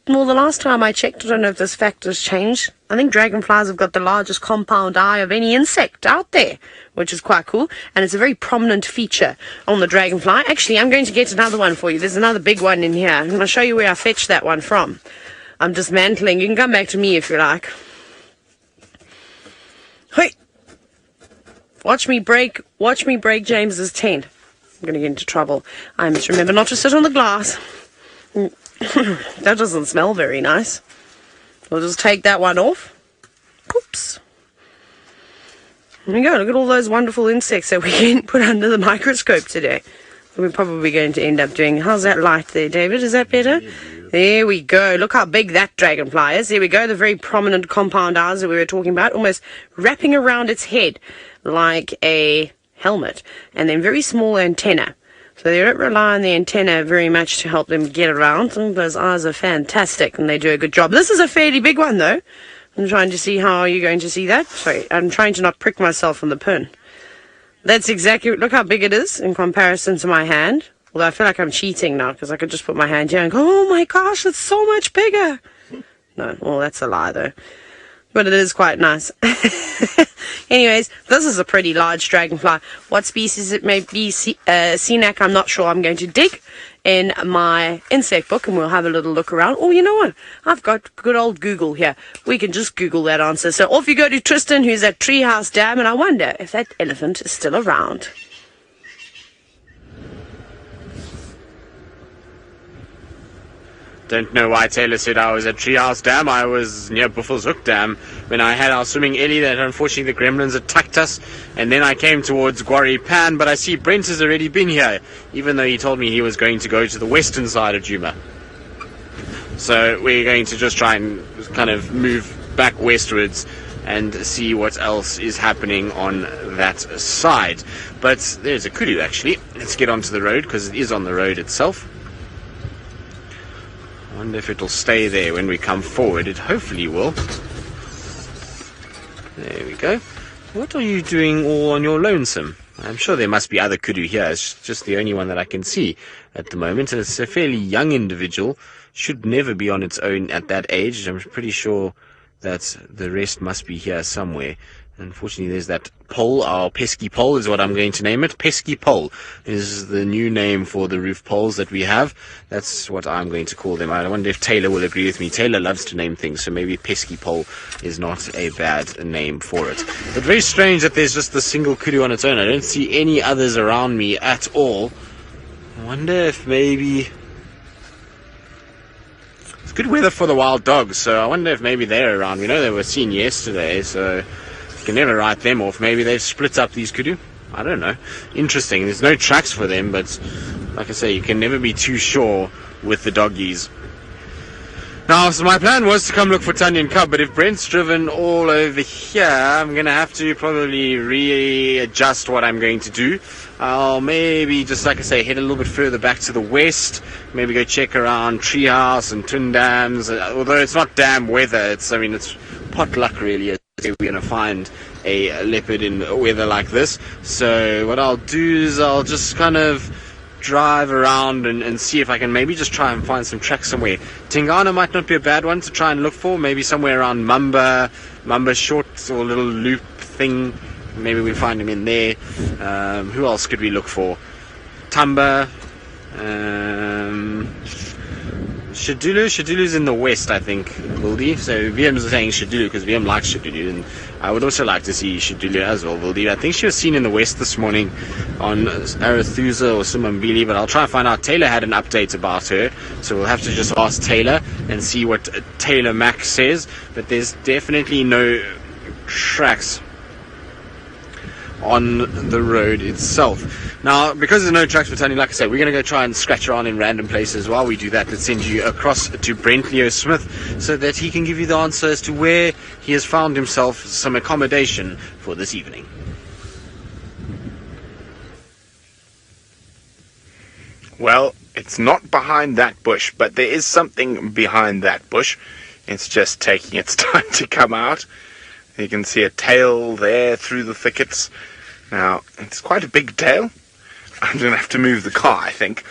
well, the last time I checked, I don't know if this fact has changed, I think dragonflies have got the largest compound eye of any insect out there, which is quite cool, and it's a very prominent feature on the dragonfly. Actually, I'm going to get another one for you. There's another big one in here. I'm going to show you where I fetched that one from. I'm dismantling. You can come back to me if you like. Hey! Watch me break James's tent. I'm going to get into trouble. I must remember not to sit on the glass. That doesn't smell very nice. We'll just take that one off. Oops. There we go. Look at all those wonderful insects that we can put under the microscope today. We're probably going to end up doing... How's that light there, David? Is that better? There we go. Look how big that dragonfly is. There we go. The very prominent compound eyes that we were talking about, almost wrapping around its head like a helmet, and then very small antenna. So they don't rely on the antenna very much to help them get around. Those eyes are fantastic, and they do a good job. This is a fairly big one, though. I'm trying to see how you're going to see that. Sorry, I'm trying to not prick myself on the pin. That's exactly... Look how big it is in comparison to my hand. Although I feel like I'm cheating now, because I could just put my hand here and go, oh my gosh, it's so much bigger. No, well, that's a lie, though. But it is quite nice. Anyways, this is a pretty large dragonfly. What species it may be, Senac, I'm not sure. I'm going to dig in my insect book and we'll have a little look around. Oh, you know what? I've got good old Google here. We can just Google that answer. So off you go to Tristan, who's at Treehouse Dam, and I wonder if that elephant is still around. Don't know why Taylor said I was at Treehouse Dam. I was near Buffalo's Hook Dam when I had our swimming eddy that unfortunately the gremlins attacked us, and then I came towards Quarry Pan, but I see Brent has already been here, even though he told me he was going to go to the western side of Djuma. So we're going to just try and kind of move back westwards and see what else is happening on that side. But there's a kudu actually. Let's get onto the road because it is on the road itself. I wonder if it'll stay there when we come forward. It hopefully will. There we go. What are you doing all on your lonesome? I'm sure there must be other kudu here. It's just the only one that I can see at the moment. And it's a fairly young individual. Should never be on its own at that age. I'm pretty sure that the rest must be here somewhere. Unfortunately, there's that pole. Our pesky pole is what I'm going to name it. Pesky pole is the new name for the roof poles that we have. That's what I'm going to call them. I wonder if Taylor will agree with me. Taylor loves to name things, so maybe pesky pole is not a bad name for it. But very strange that there's just the single kudu on its own. I don't see any others around me at all. I wonder if maybe... It's good weather for the wild dogs, so I wonder if maybe they're around. We know they were seen yesterday, so... can never write them off. Maybe they've split up these kudu. I don't know. Interesting. There's no tracks for them, but like I say, you can never be too sure with the doggies. Now, so my plan was to come look for Tanya and Cub, but if Brent's driven all over here, I'm going to have to probably readjust what I'm going to do. I'll maybe, just like I say, head a little bit further back to the west, maybe go check around Treehouse and Twin Dams, although it's not dam weather, it's pot luck really. We're going to find a leopard in weather like this. So what I'll do is I'll just kind of drive around and see if I can maybe just try and find some tracks somewhere. Tingana might not be a bad one to try and look for. Maybe somewhere around Mamba short or little loop thing. Maybe we find him in there. Who else could we look for? Tamba. Shadulu is in the west, I think, Wildy. So VM is saying Shadulu because VM likes Shadulu, and I would also like to see Shadulu as well, Wildy. I think she was seen in the west this morning on Arathusa or Sumambili, but I'll try and find out. Taylor had an update about her, so we'll have to just ask Taylor and see what Taylor Max says. But there's definitely no tracks on the road itself. Now, because there's no tracks for Tony, like I said, we're going to go try and scratch around in random places. While we do that, let's send you across to Brent Leo Smith so that he can give you the answer as to where he has found himself some accommodation for this evening. Well, it's not behind that bush, but there is something behind that bush. It's just taking its time to come out. You can see a tail there through the thickets. Now, it's quite a big tail. I'm going to have to move the car, I think.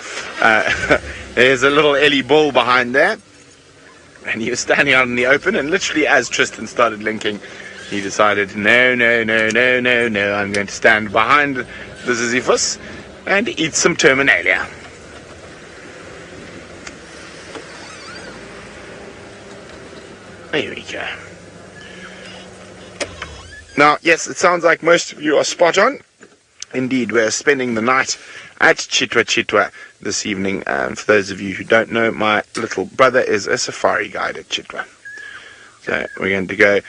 There's a little Ellie bull behind there. And he was standing out in the open, and literally as Tristan started linking, he decided, no, I'm going to stand behind the Sisyphus and eat some Terminalia. There we go. Now, yes, it sounds like most of you are spot on. Indeed, we're spending the night at Chitwa this evening. And for those of you who don't know, my little brother is a safari guide at Chitwa. So we're going to go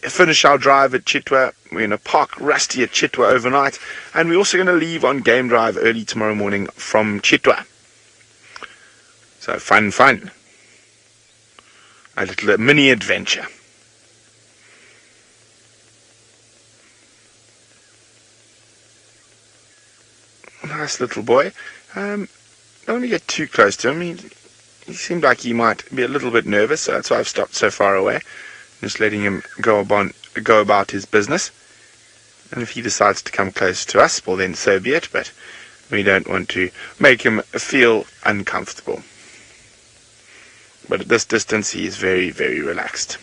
finish our drive at Chitwa. We're going to park Rusty at Chitwa overnight. And we're also going to leave on game drive early tomorrow morning from Chitwa. So fun. A little mini adventure. Nice little boy. Don't want to get too close to him. He seemed like he might be a little bit nervous, so that's why I've stopped so far away. Just letting him go about his business. And if he decides to come close to us, well then so be it, but we don't want to make him feel uncomfortable. But at this distance, he is very, very relaxed.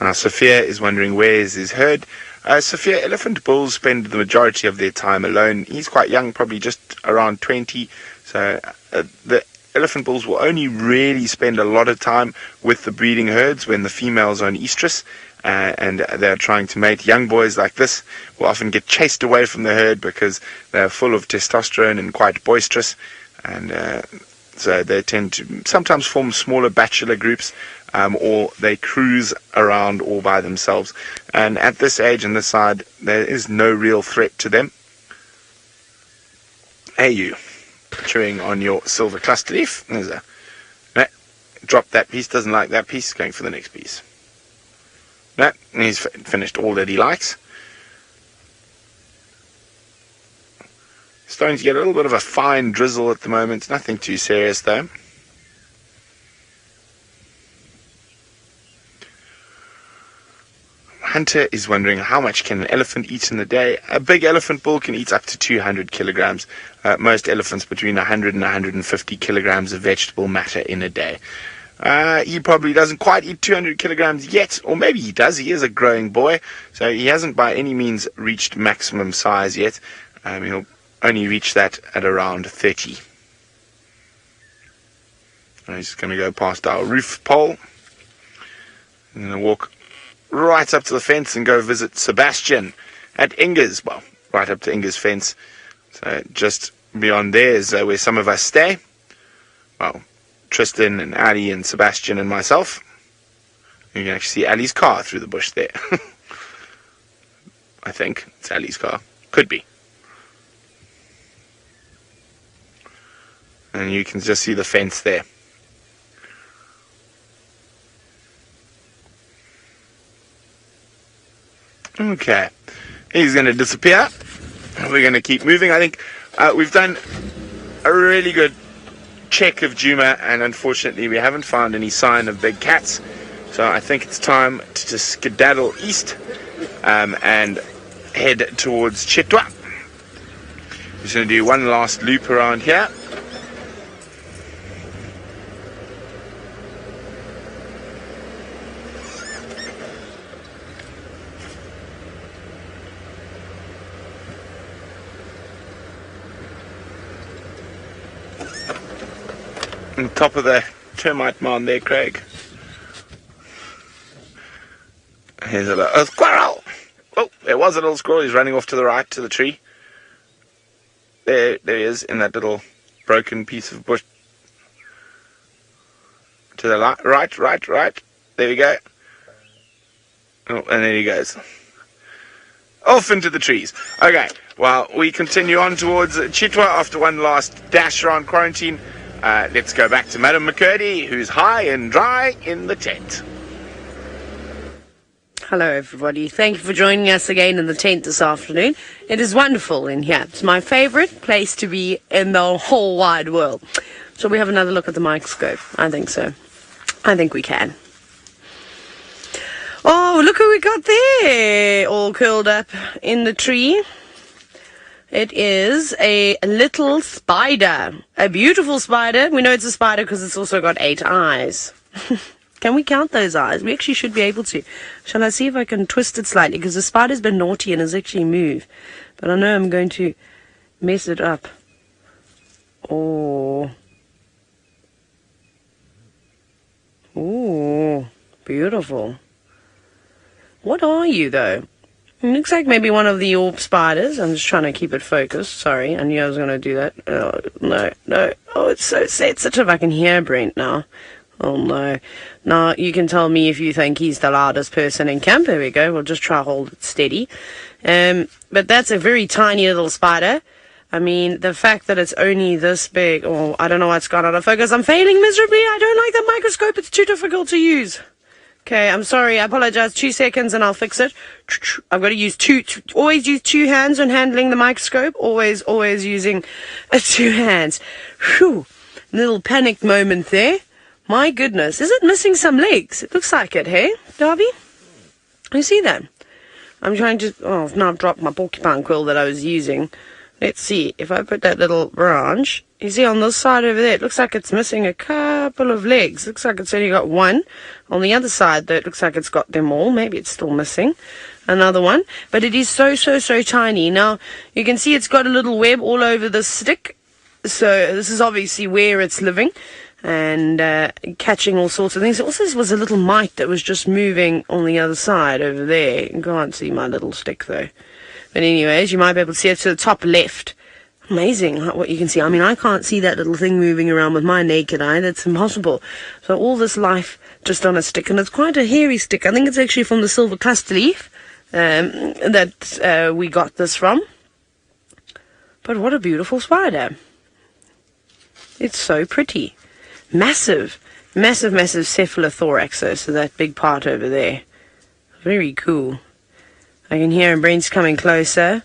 Now, Sophia is wondering where is his herd. Sophia, elephant bulls spend the majority of their time alone. He's quite young, probably just around 20. So the elephant bulls will only really spend a lot of time with the breeding herds when the females are in estrus. And they're trying to mate. Young boys like this will often get chased away from the herd because they're full of testosterone and quite boisterous. And so they tend to sometimes form smaller bachelor groups. Or they cruise around all by themselves. And at this age and this side, there is no real threat to them. Hey, you, chewing on your silver cluster leaf. There's a dropped that piece, doesn't like that piece, going for the next piece. No, he's finished all that he likes. Starting to get a little bit of a fine drizzle at the moment, nothing too serious though. Hunter is wondering how much can an elephant eat in a day. A big elephant bull can eat up to 200 kilograms. Most elephants between 100 and 150 kilograms of vegetable matter in a day. He probably doesn't quite eat 200 kilograms yet, or maybe he does. He is a growing boy, so he hasn't by any means reached maximum size yet. He'll only reach that at around 30. And he's just going to go past our roof pole. I'm going to walk right up to the fence and go visit Sebastian at Inger's. Well, right up to Inger's fence. So just beyond there is where some of us stay. Well, Tristan and Ali and Sebastian and myself. You can actually see Ali's car through the bush there. I think it's Ali's car. Could be. And you can just see the fence there. Okay, he's going to disappear. We're going to keep moving. I think we've done a really good check of Djuma, and unfortunately we haven't found any sign of big cats. So I think it's time to just skedaddle east and head towards Chitwa. Just going to do one last loop around here. On top of the termite mound there, Craig. Here's a squirrel! Oh, there was a little squirrel. He's running off to the right, to the tree. There he is, in that little broken piece of bush. To the right. There we go. Oh, and there he goes. Off into the trees. Okay, well, we continue on towards Chitwa after one last dash around quarantine. Let's go back to Madam McCurdy, who's high and dry in the tent. Hello, everybody. Thank you for joining us again in the tent this afternoon. It is wonderful in here. It's my favorite place to be in the whole wide world. Shall we have another look at the microscope? I think so. I think we can. Oh, look who we got there, all curled up in the tree. It is a little spider, a beautiful spider. We know it's a spider because it's also got 8 eyes. Can we count those eyes? We actually should be able to. Shall I see if I can twist it slightly? Because the spider's been naughty and has actually moved. But I know I'm going to mess it up. Oh. Ooh, beautiful. What are you, though? It looks like maybe one of the orb spiders. I'm just trying to keep it focused. Sorry, I knew I was going to do that. Oh, no. Oh, it's so sensitive. I can hear Brent now. Oh, no. Now, you can tell me if you think he's the loudest person in camp. There we go. We'll just try to hold it steady. But that's a very tiny little spider. I mean, the fact that it's only this big. Oh, I don't know what's gone out of focus. I'm failing miserably. I don't like the microscope. It's too difficult to use. Okay, I'm sorry. I apologize. 2 seconds and I'll fix it. I've got to use always use 2 hands when handling the microscope. Always using 2 hands. Whew. Little panicked moment there. My goodness. Is it missing some legs? It looks like it, hey, Darby? You see that? I'm trying to... Oh, now I've dropped my porcupine quill that I was using. Let's see. If I put that little branch... You see on this side over there, it looks like it's missing a couple of legs. Looks like it's only got 1. On the other side, though, it looks like it's got them all. Maybe it's still missing another one. But it is so tiny. Now, you can see it's got a little web all over the stick. So this is obviously where it's living and catching all sorts of things. Also, there was a little mite that was just moving on the other side over there. You can't see my little stick, though. But anyways, you might be able to see it to the top left. Amazing what you can see. I mean, I can't see that little thing moving around with my naked eye. That's impossible. So all this life just on a stick, and it's quite a hairy stick. I think it's actually from the silver cluster leaf that we got this from. But what a beautiful spider. It's so pretty. Massive. Massive, massive cephalothorax, though, so that big part over there. Very cool. I can hear Brent's coming closer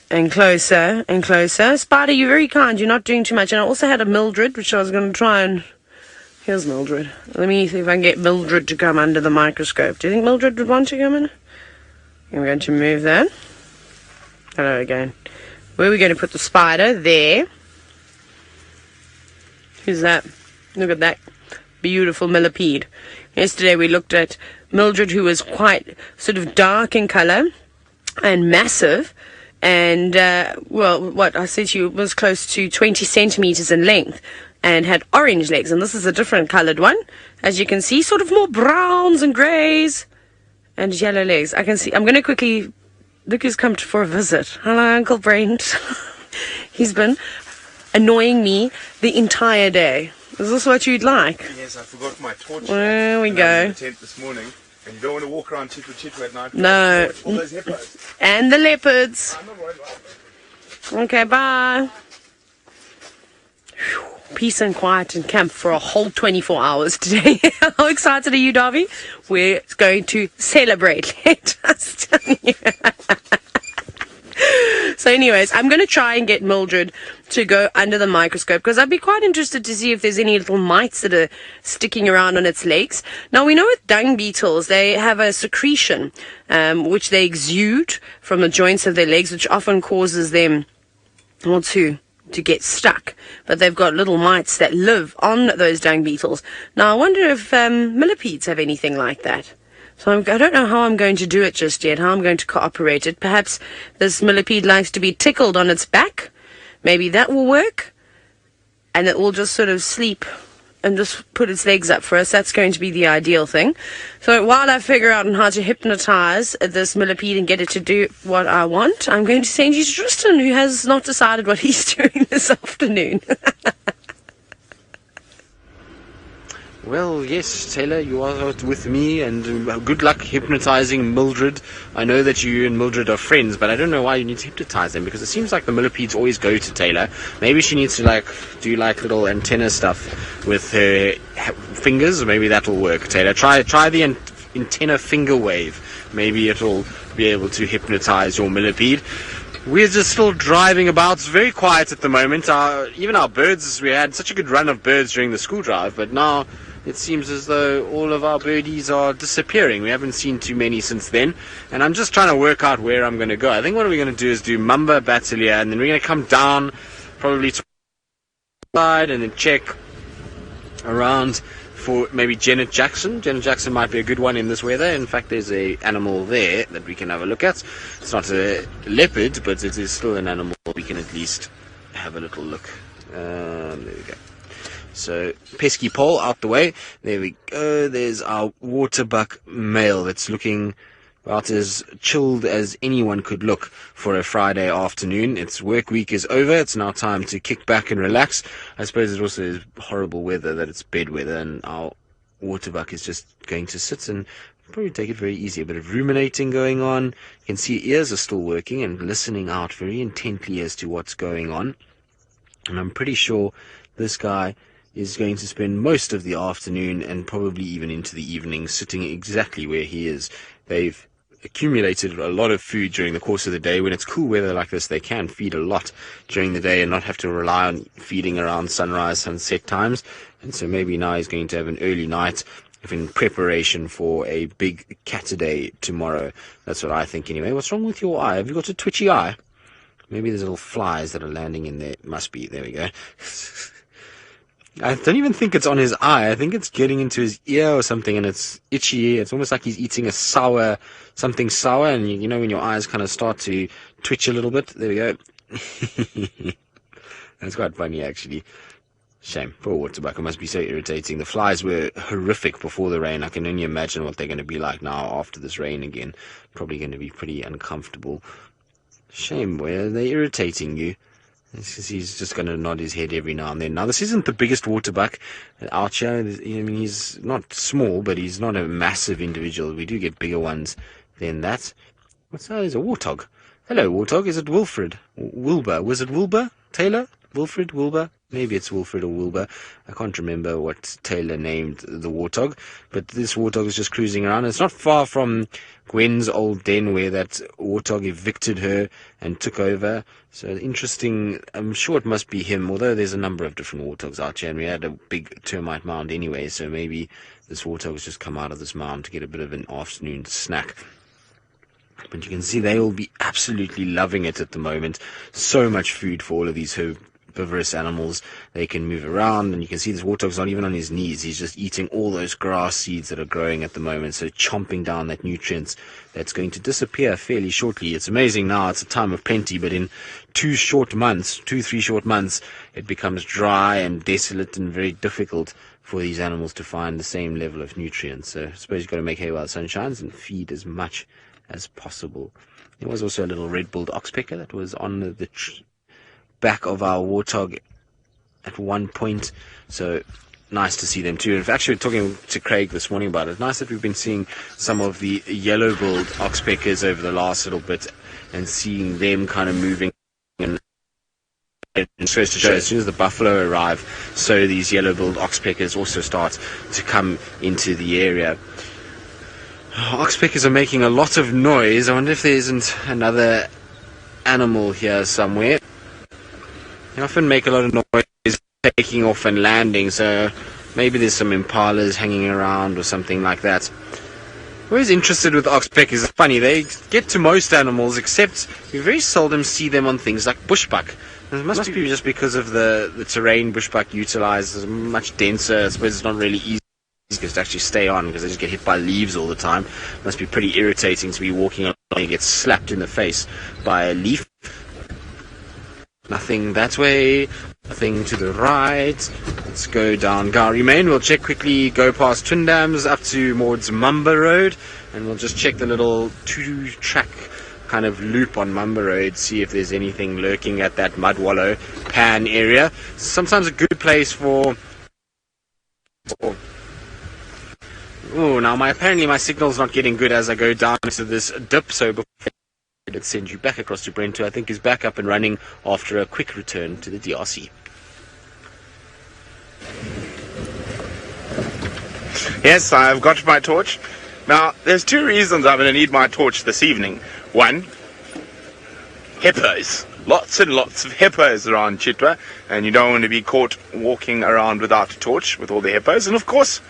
and closer and closer. Spider, you're very kind. You're not doing too much. And I also had a Mildred, which I was going to try and... Here's Mildred. Let me see if I can get Mildred to come under the microscope. Do you think Mildred would want to come in? I'm going to move that. Hello again. Where are we going to put the spider? There. Who's that? Look at that beautiful millipede. Yesterday we looked at Mildred, who was quite sort of dark in colour and massive. And, well, what I said to you was close to 20 centimetres in length and had orange legs. And this is a different coloured one. As you can see, sort of more browns and greys and yellow legs. I can see. I'm going to quickly... Look who's come for a visit. Hello, Uncle Brent. He's been annoying me the entire day. Is this what you'd like? Yes, I forgot my torch. There we go. I was in the tent this morning, and you don't want to walk around Chitwa at night. No. All those hippos. And the leopards. I'm not worried about it. Okay, bye. Whew. Peace and quiet in camp for a whole 24 hours today. How excited are you, Darby? We're going to celebrate. Let us tell you. So anyways, I'm going to try and get Mildred to go under the microscope because I'd be quite interested to see if there's any little mites that are sticking around on its legs. Now, we know with dung beetles, they have a secretion which they exude from the joints of their legs, which often causes them to get stuck. But they've got little mites that live on those dung beetles. Now, I wonder if millipedes have anything like that. So I don't know how I'm going to do it just yet, how I'm going to cooperate it. Perhaps this millipede likes to be tickled on its back. Maybe that will work. And it will just sort of sleep and just put its legs up for us. That's going to be the ideal thing. So while I figure out how to hypnotize this millipede and get it to do what I want, I'm going to send you to Tristan, who has not decided what he's doing this afternoon. Well, yes, Taylor, you are with me, and good luck hypnotizing Mildred. I know that you and Mildred are friends, but I don't know why you need to hypnotize them, because it seems like the millipedes always go to Taylor. Maybe she needs to, do, little antenna stuff with her fingers. Maybe that'll work, Taylor. Try the antenna finger wave. Maybe it'll be able to hypnotize your millipede. We're just still driving about. It's very quiet at the moment. Even our birds, we had such a good run of birds during the school drive, but now it seems as though all of our birdies are disappearing. We haven't seen too many since then, and I'm just trying to work out where I'm going to go. I think what we're going to do is do Mamba Batalia, and then we're going to come down probably to the side and then check around for maybe Janet Jackson. Janet Jackson might be a good one in this weather. In fact, there's a animal there that we can have a look at. It's not a leopard, but it is still an animal. We can at least have a little look. There we go. So, pesky pole out the way. There we go. There's our Waterbuck male that's looking about as chilled as anyone could look for a Friday afternoon. Its work week is over. It's now time to kick back and relax. I suppose it also is horrible weather, that it's bed weather, and our Waterbuck is just going to sit and probably take it very easy. A bit of ruminating going on. You can see ears are still working and listening out very intently as to what's going on. And I'm pretty sure this guy is going to spend most of the afternoon and probably even into the evening sitting exactly where he is. They've accumulated a lot of food during the course of the day. When it's cool weather like this, they can feed a lot during the day and not have to rely on feeding around sunrise, sunset times. And so maybe now he's going to have an early night in preparation for a big Catterday tomorrow. That's what I think anyway. What's wrong with your eye? Have you got a twitchy eye? Maybe there's little flies that are landing in there. Must be. There we go. I don't even think it's on his eye. I think it's getting into his ear or something, and it's itchy. It's almost like he's eating something sour, and you know when your eyes kind of start to twitch a little bit. There we go. That's quite funny, actually. Shame. Poor Waterbuck. It must be so irritating. The flies were horrific before the rain. I can only imagine what they're going to be like now after this rain again. Probably going to be pretty uncomfortable. Shame. Where are they irritating you? He's just going to nod his head every now and then. Now, this isn't the biggest Waterbuck out here. I mean, he's not small, but he's not a massive individual. We do get bigger ones than that. What's that? There's a warthog. Hello, warthog. Is it Wilfred? Wilbur? Was it Wilbur? Taylor? Wilfred, Wilbur? Maybe it's Wilfred or Wilbur. I can't remember what Taylor named the warthog, but this warthog is just cruising around. It's not far from Gwen's old den where that warthog evicted her and took over. So interesting. I'm sure it must be him, although there's a number of different warthogs out here, and we had a big termite mound anyway, so maybe this warthog has just come out of this mound to get a bit of an afternoon snack. But you can see they will be absolutely loving it at the moment. So much food for all of these herbivorous animals. They can move around, and you can see this warthog's not even on his knees. He's just eating all those grass seeds that are growing at the moment, so chomping down that nutrients that's going to disappear fairly shortly. It's amazing now, it's a time of plenty, but in 3 short months, it becomes dry and desolate and very difficult for these animals to find the same level of nutrients. So I suppose you've got to make hay while the sun shines and feed as much as possible. There was also a little red-billed oxpecker that was on the back of our warthog at one point, so nice to see them too. And actually, talking to Craig this morning about it, it's nice that we've been seeing some of the yellow-billed oxpeckers over the last little bit and seeing them kind of moving. And it's supposed to show as soon as the buffalo arrive, so these yellow-billed oxpeckers also start to come into the area. Oxpeckers are making a lot of noise. I wonder if there isn't another animal here somewhere. They often make a lot of noise taking off and landing, so maybe there's some impalas hanging around or something like that. I'm always interested with oxpeckers. It's funny, they get to most animals, except we very seldom see them on things like bushbuck. It must be just because of the terrain bushbuck utilizes, much denser. I suppose it's not really easy to actually stay on because they just get hit by leaves all the time. It must be pretty irritating to be walking along and get slapped in the face by a leaf. Nothing that way, nothing to the right. Let's go down Gowrie Main. We'll check quickly, go past Twin Dams up to Maud's Mumba Road, and we'll just check the little 2-track kind of loop on Mumba Road, see if there's anything lurking at that mud wallow pan area. Sometimes a good place for... Oh, now apparently my signal's not getting good as I go down into this dip, so before it sends you back across to Brent, who I think is back up and running after a quick return to the DRC. Yes, I've got my torch. Now, there's 2 reasons I'm going to need my torch this evening. 1, hippos. Lots and lots of hippos around Chitwa, and you don't want to be caught walking around without a torch with all the hippos. And of course,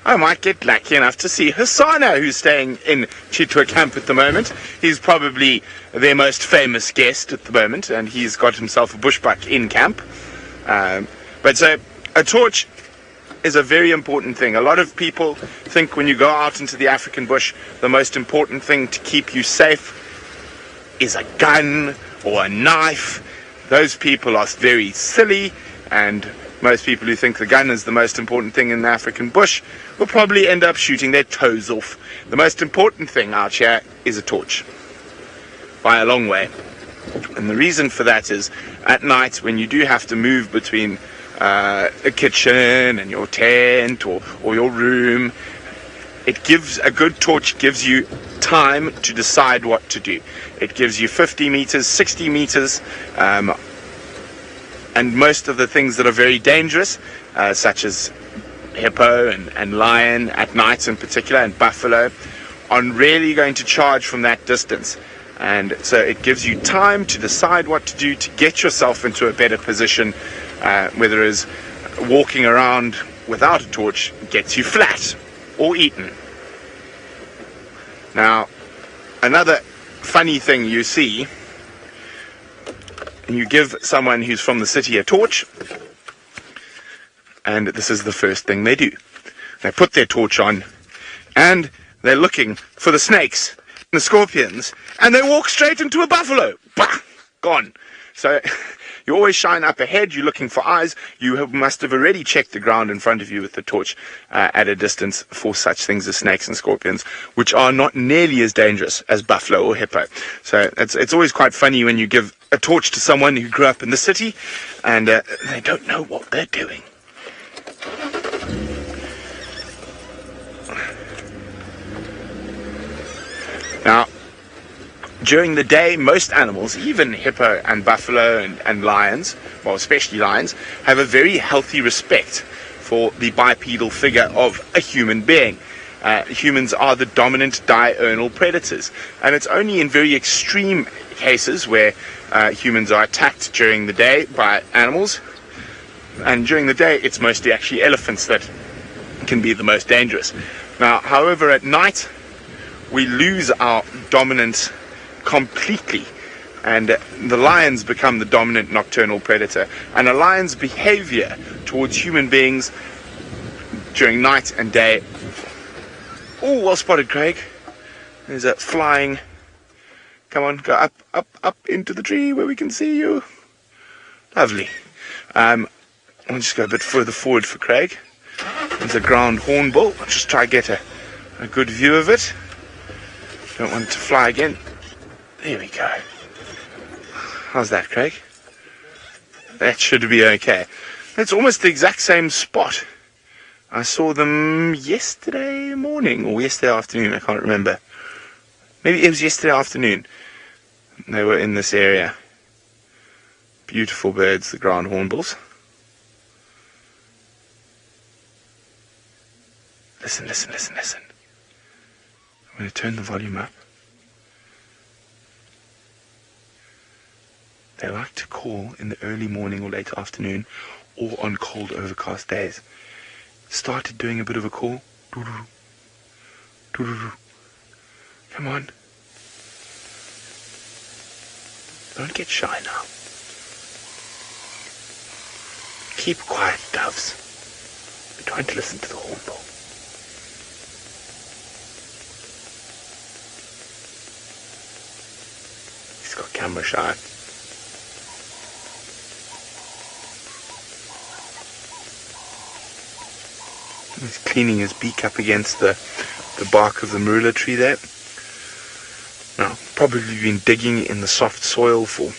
I might get lucky enough to see Hasana, who's staying in Chitwa camp at the moment. He's probably their most famous guest at the moment, and he's got himself a bushbuck in camp. But so, a torch is a very important thing. A lot of people think when you go out into the African bush, the most important thing to keep you safe is a gun or a knife. Those people are very silly, and most people who think the gun is the most important thing in the African bush will probably end up shooting their toes off. The most important thing out here is a torch, by a long way. And the reason for that is, at night, when you do have to move between a kitchen and your tent or your room, a good torch gives you time to decide what to do. It gives you 50 meters, 60 meters, and most of the things that are very dangerous, such as hippo and lion at night in particular, and buffalo, are really going to charge from that distance. And so it gives you time to decide what to do to get yourself into a better position, whether it is walking around without a torch gets you flat or eaten. Now, another funny thing you see, you give someone who's from the city a torch, and this is the first thing they do. They put their torch on, and they're looking for the snakes and the scorpions, and they walk straight into a buffalo. Bah! Gone. So you always shine up ahead, you're looking for eyes. You must have already checked the ground in front of you with the torch at a distance for such things as snakes and scorpions, which are not nearly as dangerous as buffalo or hippo. So it's always quite funny when you give a torch to someone who grew up in the city and they don't know what they're doing. Now, During the day, most animals, even hippo and buffalo and lions, well, especially lions, have a very healthy respect for the bipedal figure of a human being. Humans are the dominant diurnal predators, and it's only in very extreme cases where humans are attacked during the day by animals, and during the day it's mostly actually elephants that can be the most dangerous. Now, however, at night we lose our dominance completely, and the lions become the dominant nocturnal predator, and a lion's behavior towards human beings during night and day. Oh, well spotted, Craig. There's a flying. Come on, go up into the tree where we can see you. Lovely. I'll just go a bit further forward for Craig. There's a ground hornbill. I'll just try to get a good view of it. Don't want it to fly again. There we go. How's that, Craig? That should be okay. It's almost the exact same spot. I saw them yesterday morning or yesterday afternoon, I can't remember. Maybe it was yesterday afternoon. They were in this area. Beautiful birds, the ground hornbills. Listen, listen, listen, listen. I'm going to turn the volume up. They like to call in the early morning or late afternoon or on cold overcast days. Started doing a bit of a call. Doo-doo-doo. Doo-doo-doo. Come on. Don't get shy now. Keep quiet, doves. We're trying to listen to the hornbill. He's got camera shy. He's cleaning his beak up against the bark of the marula tree there. Now, probably been digging in the soft soil for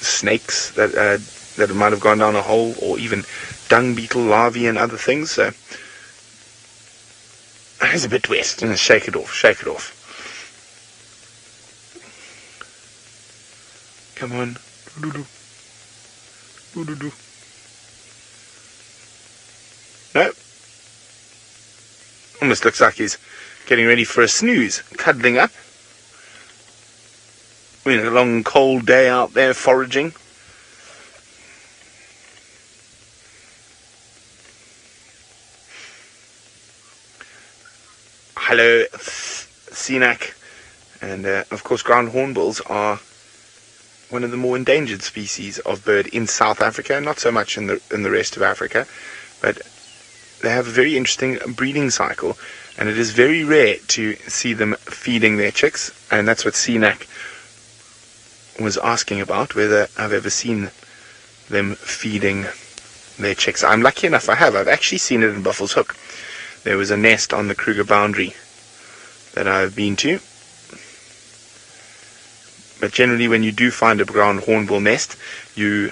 snakes that might have gone down a hole, or even dung beetle larvae and other things. So it's a bit wet. And shake it off. Shake it off. Come on. Doo-doo-doo. Doo-doo-doo. No. Almost looks like he's getting ready for a snooze, cuddling up. Been a long cold day out there foraging. Hello, Seanak. And of course ground hornbills are one of the more endangered species of bird in South Africa, not so much in the rest of Africa, but they have a very interesting breeding cycle, and it is very rare to see them feeding their chicks, and that's what Seanak was asking about, whether I've ever seen them feeding their chicks. I'm lucky enough I have. I've actually seen it in Buffalo's Hook. There was a nest on the Kruger boundary that I've been to. But generally when you do find a ground hornbill nest, you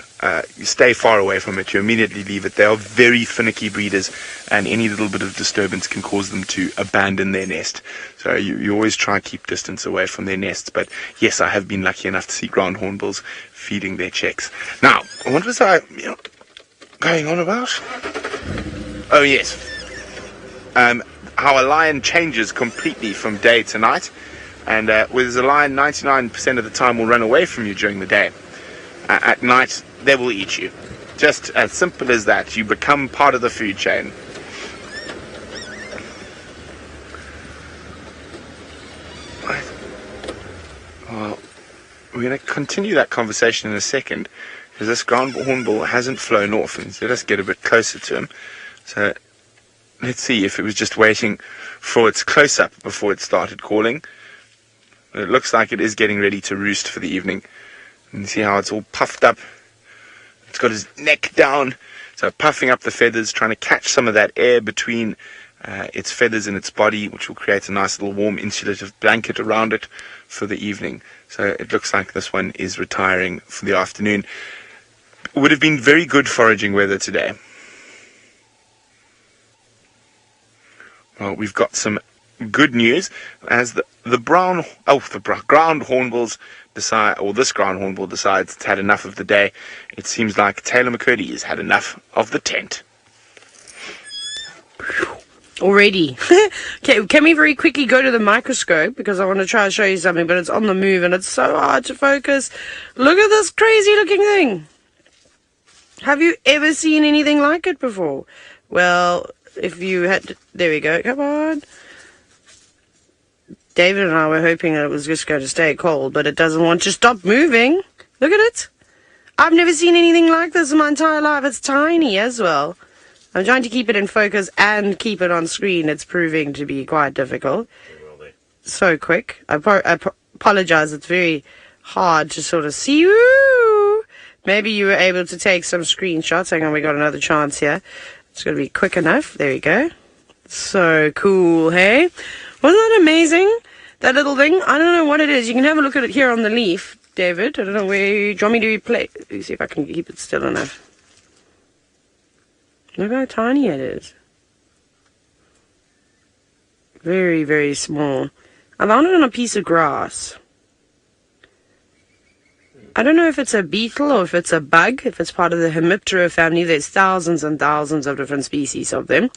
stay far away from it. You immediately leave it. They are very finicky breeders, and any little bit of disturbance can cause them to abandon their nest. So you always try to keep distance away from their nests. But yes, I have been lucky enough to see ground hornbills feeding their chicks. Now, what was I going on about? Oh yes. How a lion changes completely from day to night. And with a lion, 99% of the time will run away from you during the day. At night, they will eat you. Just as simple as that. You become part of the food chain. Right. Well, we're going to continue that conversation in a second, because this ground hornbill hasn't flown off, and so let's get a bit closer to him. So let's see if it was just waiting for its close-up before it started calling. It looks like it is getting ready to roost for the evening. And you see how it's all puffed up. It's got his neck down, so puffing up the feathers, trying to catch some of that air between its feathers and its body, which will create a nice little warm insulative blanket around it for the evening. So it looks like this one is retiring for the afternoon. It would have been very good foraging weather today. Well, we've got some good news, as the ground hornbills decide, or this ground hornbill decides it's had enough of the day. It seems like Taylor McCurdy has had enough of the tent. Already. Okay, can we very quickly go to the microscope, because I want to try and show you something, but it's on the move and it's so hard to focus. Look at this crazy looking thing. Have you ever seen anything like it before? Well, if you had there we go, come on. David and I were hoping that it was just going to stay cold, but it doesn't want to stop moving. Look at it. I've never seen anything like this in my entire life. It's tiny as well. I'm trying to keep it in focus and keep it on screen. It's proving to be quite difficult. So quick. I apologize. It's very hard to sort of see. Ooh! Maybe you were able to take some screenshots. Hang on, we got another chance here. It's going to be quick enough. There we go. So cool, hey? Wasn't that amazing? That little thing? I don't know what it is. You can have a look at it here on the leaf, David. I don't know where do you want me to play. Let me see if I can keep it still enough. Look how tiny it is. Very, very small. I found it on a piece of grass. I don't know if it's a beetle or if it's a bug, if it's part of the Hemiptera family. There's thousands and thousands of different species of them.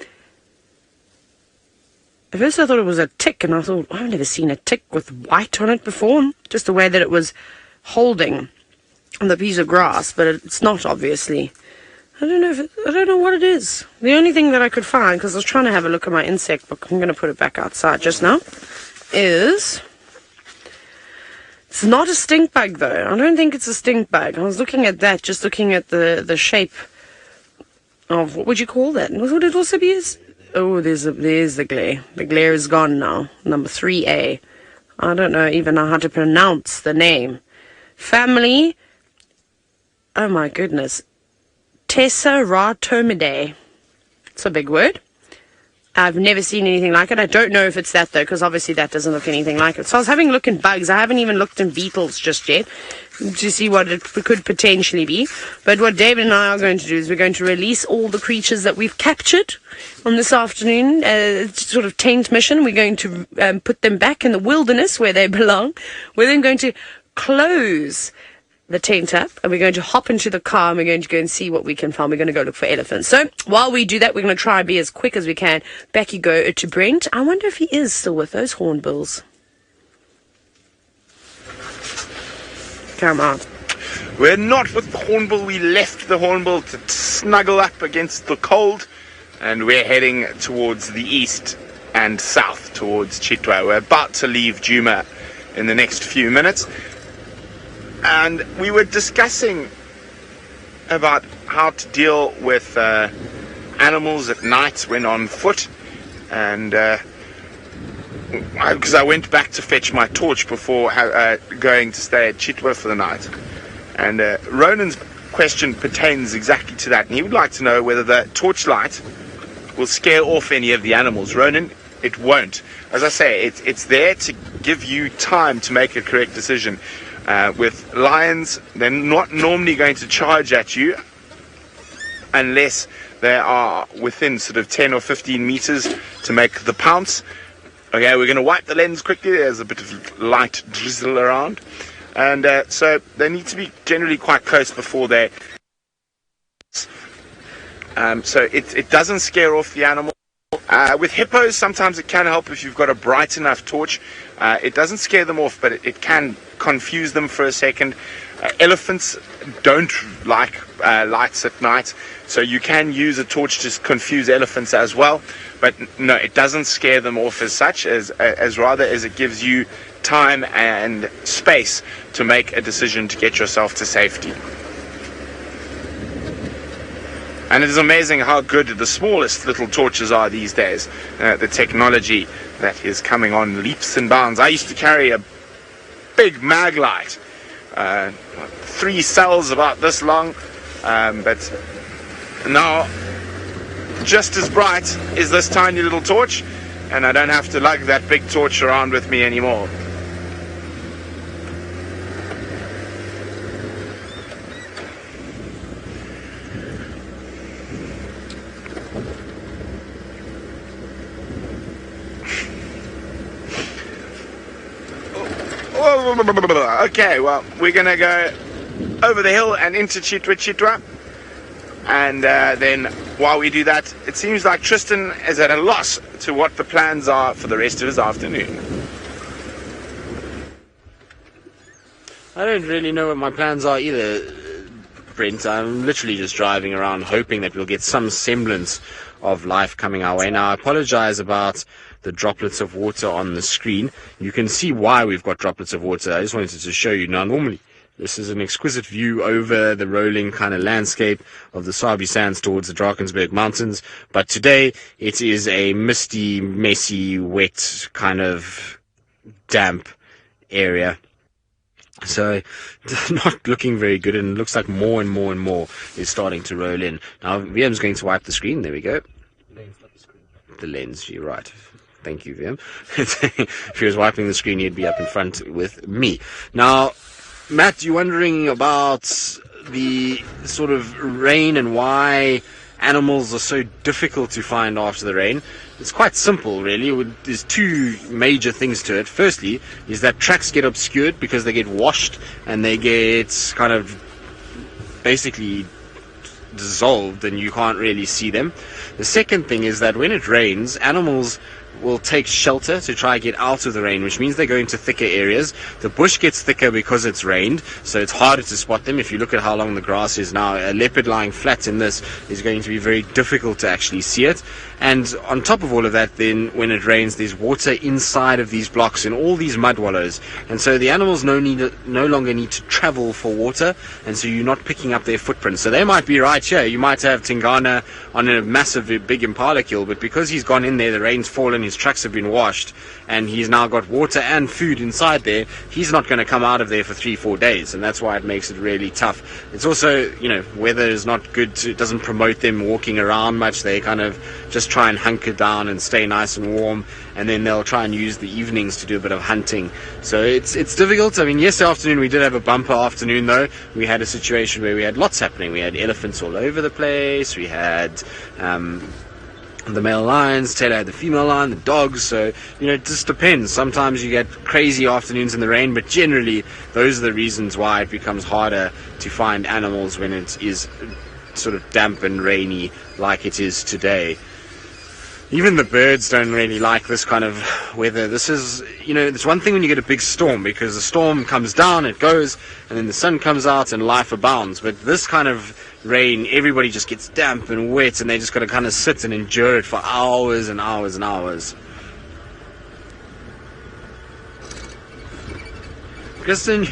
At first I thought it was a tick, and I thought, I've never seen a tick with white on it before. Just the way that it was holding on the piece of grass, but it's not, obviously. I don't know what it is. The only thing that I could find, because I was trying to have a look at my insect book, I'm going to put it back outside just now, is... It's not a stink bug, though. I don't think it's a stink bug. I was looking at that, just looking at the shape of, what would you call that? What would it also be? Oh, there's the glare. The glare is gone now. Number 3A. I don't even know how to pronounce the name. Family. Oh my goodness. Tesseratomidae. It's a big word. I've never seen anything like it. I don't know if it's that, though, because obviously that doesn't look anything like it. So I was having a look in bugs. I haven't even looked in beetles just yet to see what it could potentially be. But what David and I are going to do is we're going to release all the creatures that we've captured on this afternoon, sort of tent mission. We're going to put them back in the wilderness where they belong. We're then going to close the tent up, and we're going to hop into the car, and we're going to go and see what we can find. We're going to go look for elephants. So while we do that, we're going to try and be as quick as we can. Back you go to Brent. I wonder if he is still with those hornbills. Come on. We're not with the hornbill. We left the hornbill to snuggle up against the cold, and we're heading towards the east and south towards Chitwa. We're about to leave Djuma in the next few minutes. And we were discussing about how to deal with animals at night when on foot, and because I went back to fetch my torch before going to stay at Chitwa for the night, and Ronan's question pertains exactly to that, and he would like to know whether the torchlight will scare off any of the animals. Ronan, it won't. As I say, it's there to give you time to make a correct decision. With lions, they're not normally going to charge at you unless they are within sort of 10 or 15 meters to make the pounce. Okay, we're going to wipe the lens quickly. There's a bit of light drizzle around. And so they need to be generally quite close before they... so it doesn't scare off the animal. With hippos, sometimes it can help if you've got a bright enough torch. It doesn't scare them off, but it can confuse them for a second. Elephants don't like lights at night, so you can use a torch to confuse elephants as well. But no, it doesn't scare them off as such, as rather as it gives you time and space to make a decision to get yourself to safety. And it is amazing how good the smallest little torches are these days. The technology that is coming on leaps and bounds. I used to carry a big mag light, 3 cells about this long, but now just as bright is this tiny little torch, and I don't have to lug that big torch around with me anymore. Okay, well, we're going to go over the hill and into Chitwa. And then while we do that, it seems like Tristan is at a loss to what the plans are for the rest of his afternoon. I don't really know what my plans are either, Brent. I'm literally just driving around hoping that we'll get some semblance of life coming our way. Now, I apologize about the droplets of water on the screen. You can see why we've got droplets of water. I just wanted to show you. Now, normally, this is an exquisite view over the rolling kind of landscape of the Sabi sands towards the Drakensberg Mountains. But today, it is a misty, messy, wet, kind of damp area. So, not looking very good, and it looks like more and more and more is starting to roll in. Now, VM's going to wipe the screen. There we go. The lens, you're right. Thank you, VM. If he was wiping the screen, he'd be up in front with me. Now, Matt, you're wondering about the sort of rain and why animals are so difficult to find after the rain. It's quite simple, really. There's two major things to it. Firstly, is that tracks get obscured because they get washed and they get kind of basically dissolved and you can't really see them. The second thing is that when it rains, animals will take shelter to try and get out of the rain, which means they go into thicker areas. The bush gets thicker because it's rained, so it's harder to spot them. If you look at how long the grass is now, a leopard lying flat in this is going to be very difficult to actually see it. And on top of all of that, then when it rains, there's water inside of these blocks and all these mud wallows, and so the animals no longer need to travel for water, and so you're not picking up their footprints. So they might be right here. You might have Tingana on a massive big Impala kill, but because he's gone in there, the rain's fallen, his tracks have been washed, and he's now got water and food inside there, he's not going to come out of there for 3-4 days, and that's why it makes it really tough. It's also, weather is not good. It doesn't promote them walking around much. They kind of just try and hunker down and stay nice and warm, and then they'll try and use the evenings to do a bit of hunting. So it's difficult. I mean, yesterday afternoon we did have a bumper afternoon, though. We had a situation where we had lots happening. We had elephants all over the place. We had the male lions, Taylor had the female lion, the dogs. So, it just depends. Sometimes you get crazy afternoons in the rain, but generally those are the reasons why it becomes harder to find animals when it is sort of damp and rainy like it is today. Even the birds don't really like this kind of weather. This is, it's one thing when you get a big storm, because the storm comes down, it goes, and then the sun comes out and life abounds. But this kind of rain, everybody just gets damp and wet, and they just got to kind of sit and endure it for hours and hours and hours. Kristen,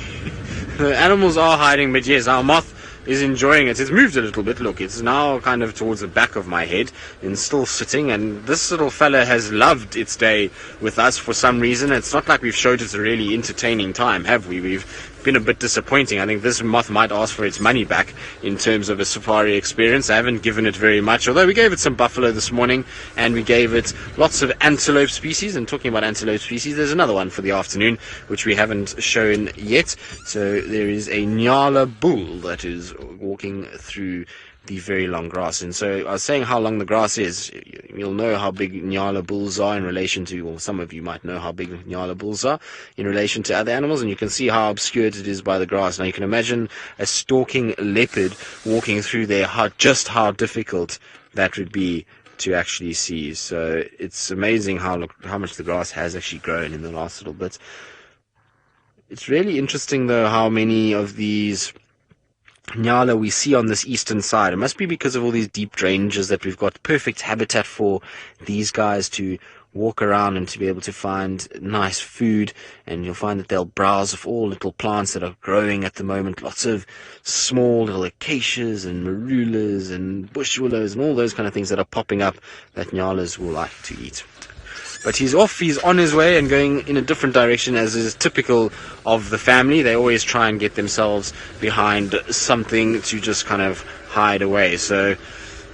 the animals are hiding, but yes, our moth is enjoying it. It's moved a little bit. Look, it's now kind of towards the back of my head and still sitting, and this little fella has loved its day with us for some reason. It's not like we've showed it a really entertaining time, have we? We've been a bit disappointing. I think this moth might ask for its money back in terms of a safari experience. I haven't given it very much, although we gave it some buffalo this morning and we gave it lots of antelope species. And talking about antelope species, there's another one for the afternoon which we haven't shown yet. So there is a Nyala bull that is walking through the very long grass. And so I was saying how long the grass is. You'll know how big Nyala bulls are in relation to, or some of you might know how big Nyala bulls are in relation to other animals, and you can see how obscured it is by the grass. Now you can imagine a stalking leopard walking through there, just how difficult that would be to actually see. So it's amazing how much the grass has actually grown in the last little bit. It's really interesting though how many of these Nyala we see on this eastern side. It must be because of all these deep drainages that we've got perfect habitat for these guys to walk around and to be able to find nice food. And you'll find that they'll browse of all little plants that are growing at the moment. Lots of small little acacias and marulas and bush willows and all those kind of things that are popping up that Nyalas will like to eat. But he's off, he's on his way and going in a different direction, as is typical of the family. They always try and get themselves behind something to just kind of hide away. So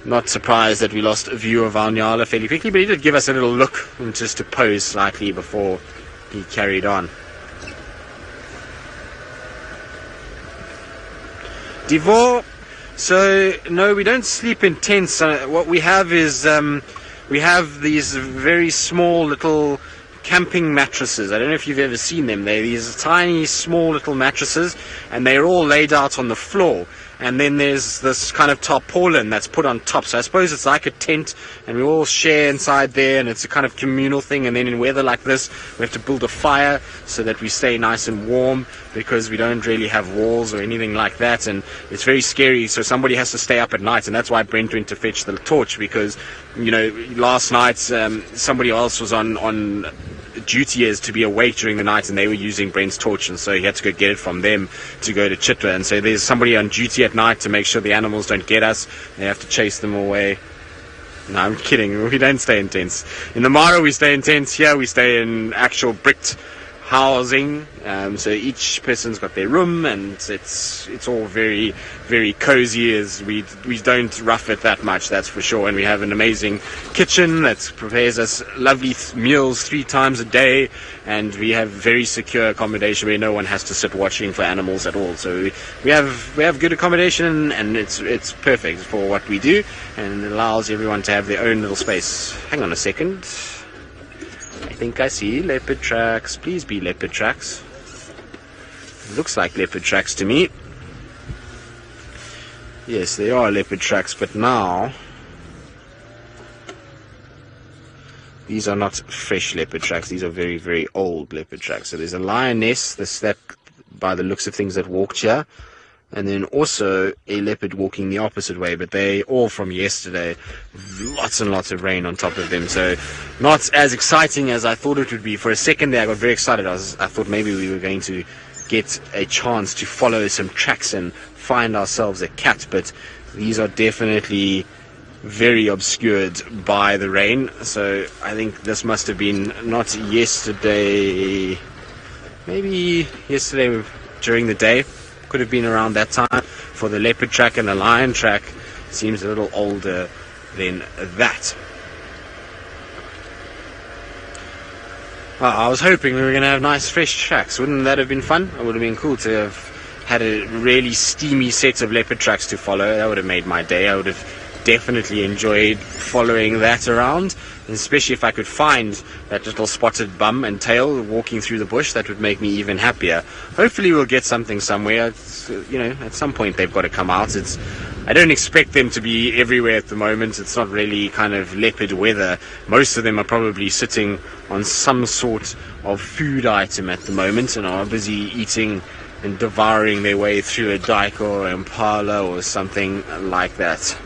not surprised that we lost a view of our Nyala fairly quickly, but he did give us a little look and just to pose slightly before he carried on. Devor, so no, we don't sleep in tents. What we have is we have these very small little camping mattresses. I don't know if you've ever seen them. They're these tiny, small little mattresses, and they're all laid out on the floor. And then there's this kind of tarpaulin that's put on top. So I suppose it's like a tent, and we all share inside there, and it's a kind of communal thing. And then in weather like this, we have to build a fire so that we stay nice and warm, because we don't really have walls or anything like that. And it's very scary, so somebody has to stay up at night. And that's why Brent went to fetch the torch, because, you know, last night somebody else was on duty as to be awake during the night, and they were using Brent's torch, and so he had to go get it from them to go to Chitwa. And so there's somebody on duty at night to make sure the animals don't get us. They have to chase them away. No, I'm kidding. We don't stay in tents. In the Mara we stay in tents. Here we stay in actual bricked housing. So each person's got their room, and it's all very, very cozy. As we don't rough it that much, that's for sure. And we have an amazing kitchen that prepares us lovely meals 3 times a day, and we have very secure accommodation where no one has to sit watching for animals at all. So we have good accommodation, and it's perfect for what we do, and it allows everyone to have their own little space. Hang on a second. I think I see leopard tracks. Please be leopard tracks. Looks like leopard tracks to me. Yes, they are leopard tracks, but now these are not fresh leopard tracks. These are very, very old leopard tracks. So there's a lioness, that by the looks of things, that walked here, and then also a leopard walking the opposite way, but they all from yesterday. Lots and lots of rain on top of them, so not as exciting as I thought it would be. For a second there I got very excited. I thought maybe we were going to get a chance to follow some tracks and find ourselves a cat, but these are definitely very obscured by the rain. So I think this must have been not yesterday, maybe yesterday during the day. Could have been around that time. For the leopard track and the lion track, seems a little older than that. I was hoping we were going to have nice fresh tracks. Wouldn't that have been fun? It would have been cool to have had a really steamy set of leopard tracks to follow. That would have made my day. I would have definitely enjoyed following that around, and especially if I could find that little spotted bum and tail walking through the bush. That would make me even happier. Hopefully we'll get something somewhere. At some point they've got to come out. I don't expect them to be everywhere at the moment. It's not really kind of leopard weather. Most of them are probably sitting on some sort of food item at the moment and are busy eating and devouring their way through a dike or an Impala or something like that.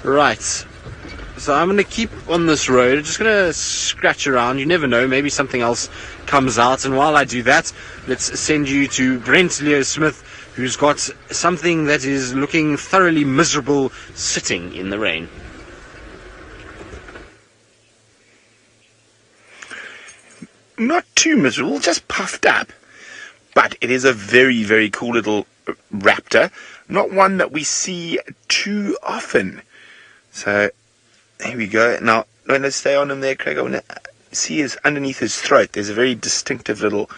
Right, so I'm going to keep on this road. I'm just going to scratch around. You never know, maybe something else comes out. And while I do that, let's send you to Brent Leo Smith, who's got something that is looking thoroughly miserable sitting in the rain. Not too miserable, just puffed up. But it is a very, very cool little raptor. Not one that we see too often. So, here we go. Now, let's stay on him there, Craig. I want to see underneath his throat. There's a very distinctive little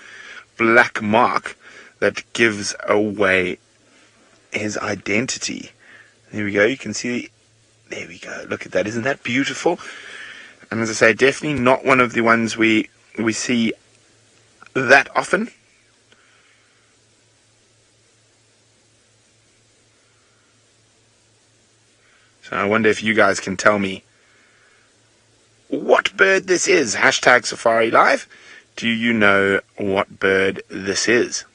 black mark that gives away his identity. There we go. You can see. There we go. Look at that. Isn't that beautiful? And as I say, definitely not one of the ones we see that often. So I wonder if you guys can tell me what bird this is. Hashtag Safari Live. Do you know what bird this is?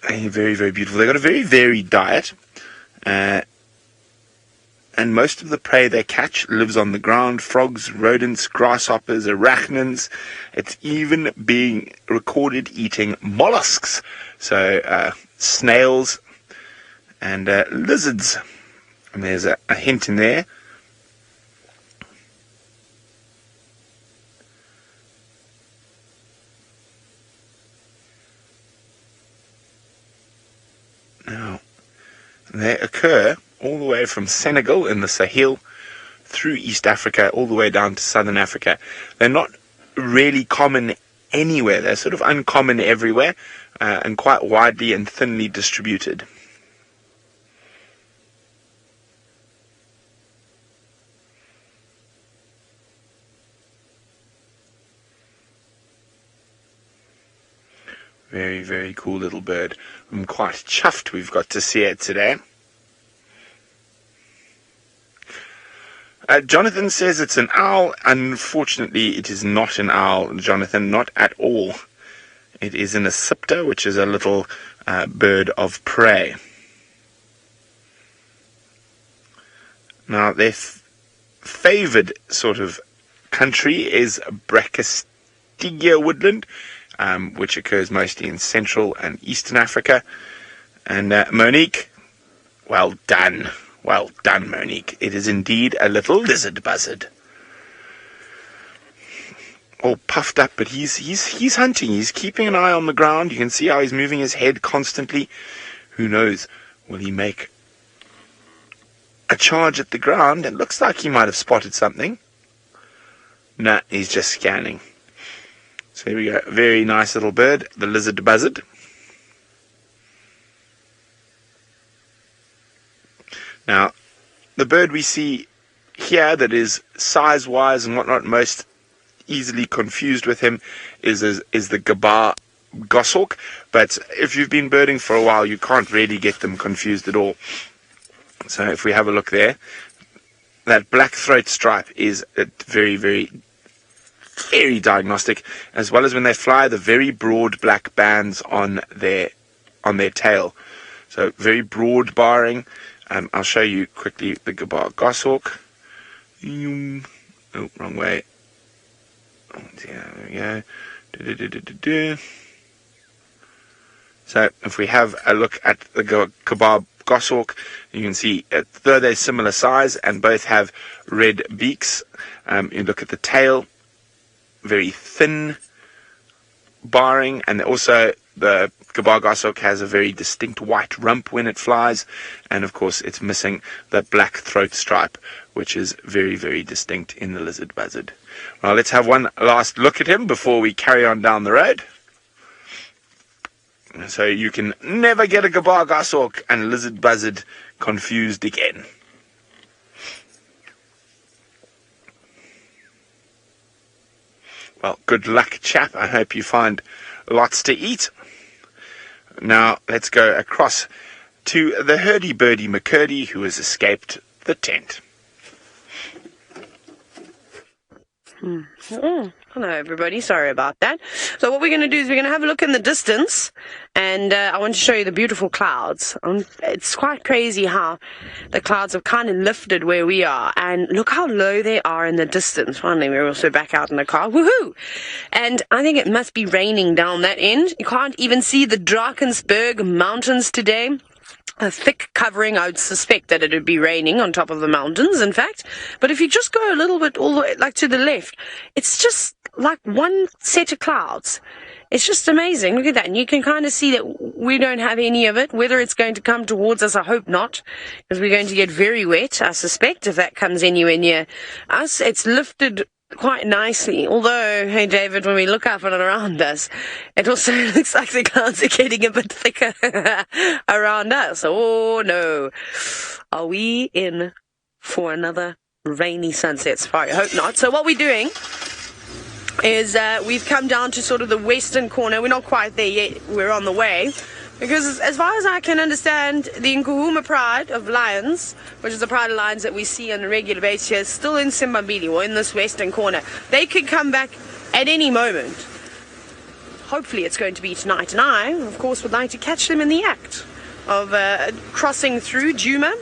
Very, very beautiful. They've got a very varied diet. And most of the prey they catch lives on the ground. Frogs, rodents, grasshoppers, arachnids. It's even being recorded eating mollusks. So snails and lizards. And there's a hint in there. Now, they occur all the way from Senegal in the Sahel through East Africa, all the way down to Southern Africa. They're not really common anywhere. They're sort of uncommon everywhere and quite widely and thinly distributed. Very, very cool little bird. I'm quite chuffed we've got to see it today. Jonathan says it's an owl. Unfortunately, it is not an owl, Jonathan, not at all. It is an accipiter, which is a little bird of prey. Now, their favoured sort of country is Brachystegia woodland, which occurs mostly in Central and Eastern Africa. And Monique, well done. Well done, Monique. It is indeed a little lizard buzzard. All puffed up, but he's hunting. He's keeping an eye on the ground. You can see how he's moving his head constantly. Who knows? Will he make a charge at the ground? It looks like he might have spotted something. Nah, he's just scanning. So here we go. Very nice little bird, the lizard buzzard. Now, the bird we see here that is size-wise and whatnot most easily confused with him is the gabar goshawk. But if you've been birding for a while, you can't really get them confused at all. So if we have a look there, that black throat stripe is very, very, very diagnostic, as well as when they fly, the very broad black bands on their tail. So very broad barring. I'll show you quickly the gabar goshawk. Oh, wrong way. Oh, there we go. So if we have a look at the gabar goshawk, you can see though they're similar size and both have red beaks, you look at the tail, very thin barring, and also the gabar goshawk has a very distinct white rump when it flies, and of course it's missing the black throat stripe, which is very, very distinct in the lizard buzzard. Well, let's have one last look at him before we carry on down the road. So you can never get a gabar goshawk and lizard buzzard confused again. Well, good luck, chap. I hope you find lots to eat. Now, let's go across to the hurdy-burdy McCurdy, who has escaped the tent. Hello, everybody. Sorry about that. So what we're going to do is we're going to have a look in the distance, and I want to show you the beautiful clouds. It's quite crazy how the clouds have kind of lifted where we are, and look how low they are in the distance. Finally, we're also back out in the car. Woohoo! And I think it must be raining down that end. You can't even see the Drakensberg mountains today. A thick covering. I would suspect that it would be raining on top of the mountains, in fact. But if you just go a little bit all the way, like to the left, it's just like one set of clouds. It's just amazing. Look at that. And you can kind of see that we don't have any of it. Whether it's going to come towards us, I hope not, because we're going to get very wet, I suspect, if that comes anywhere near us. It's lifted quite nicely, although, hey David, when we look up and around us, it also looks like the clouds are getting a bit thicker around us. Oh no, are we in for another rainy sunset safari? I hope not. So what we're doing is we've come down to sort of the western corner. We're not quite there yet, we're on the way, because as far as I can understand, the Nkuhuma pride of lions, which is the pride of lions that we see on a regular basis here, is still in Simbambili, or in this western corner. They could come back at any moment. Hopefully it's going to be tonight, and I, of course, would like to catch them in the act of crossing through Djuma,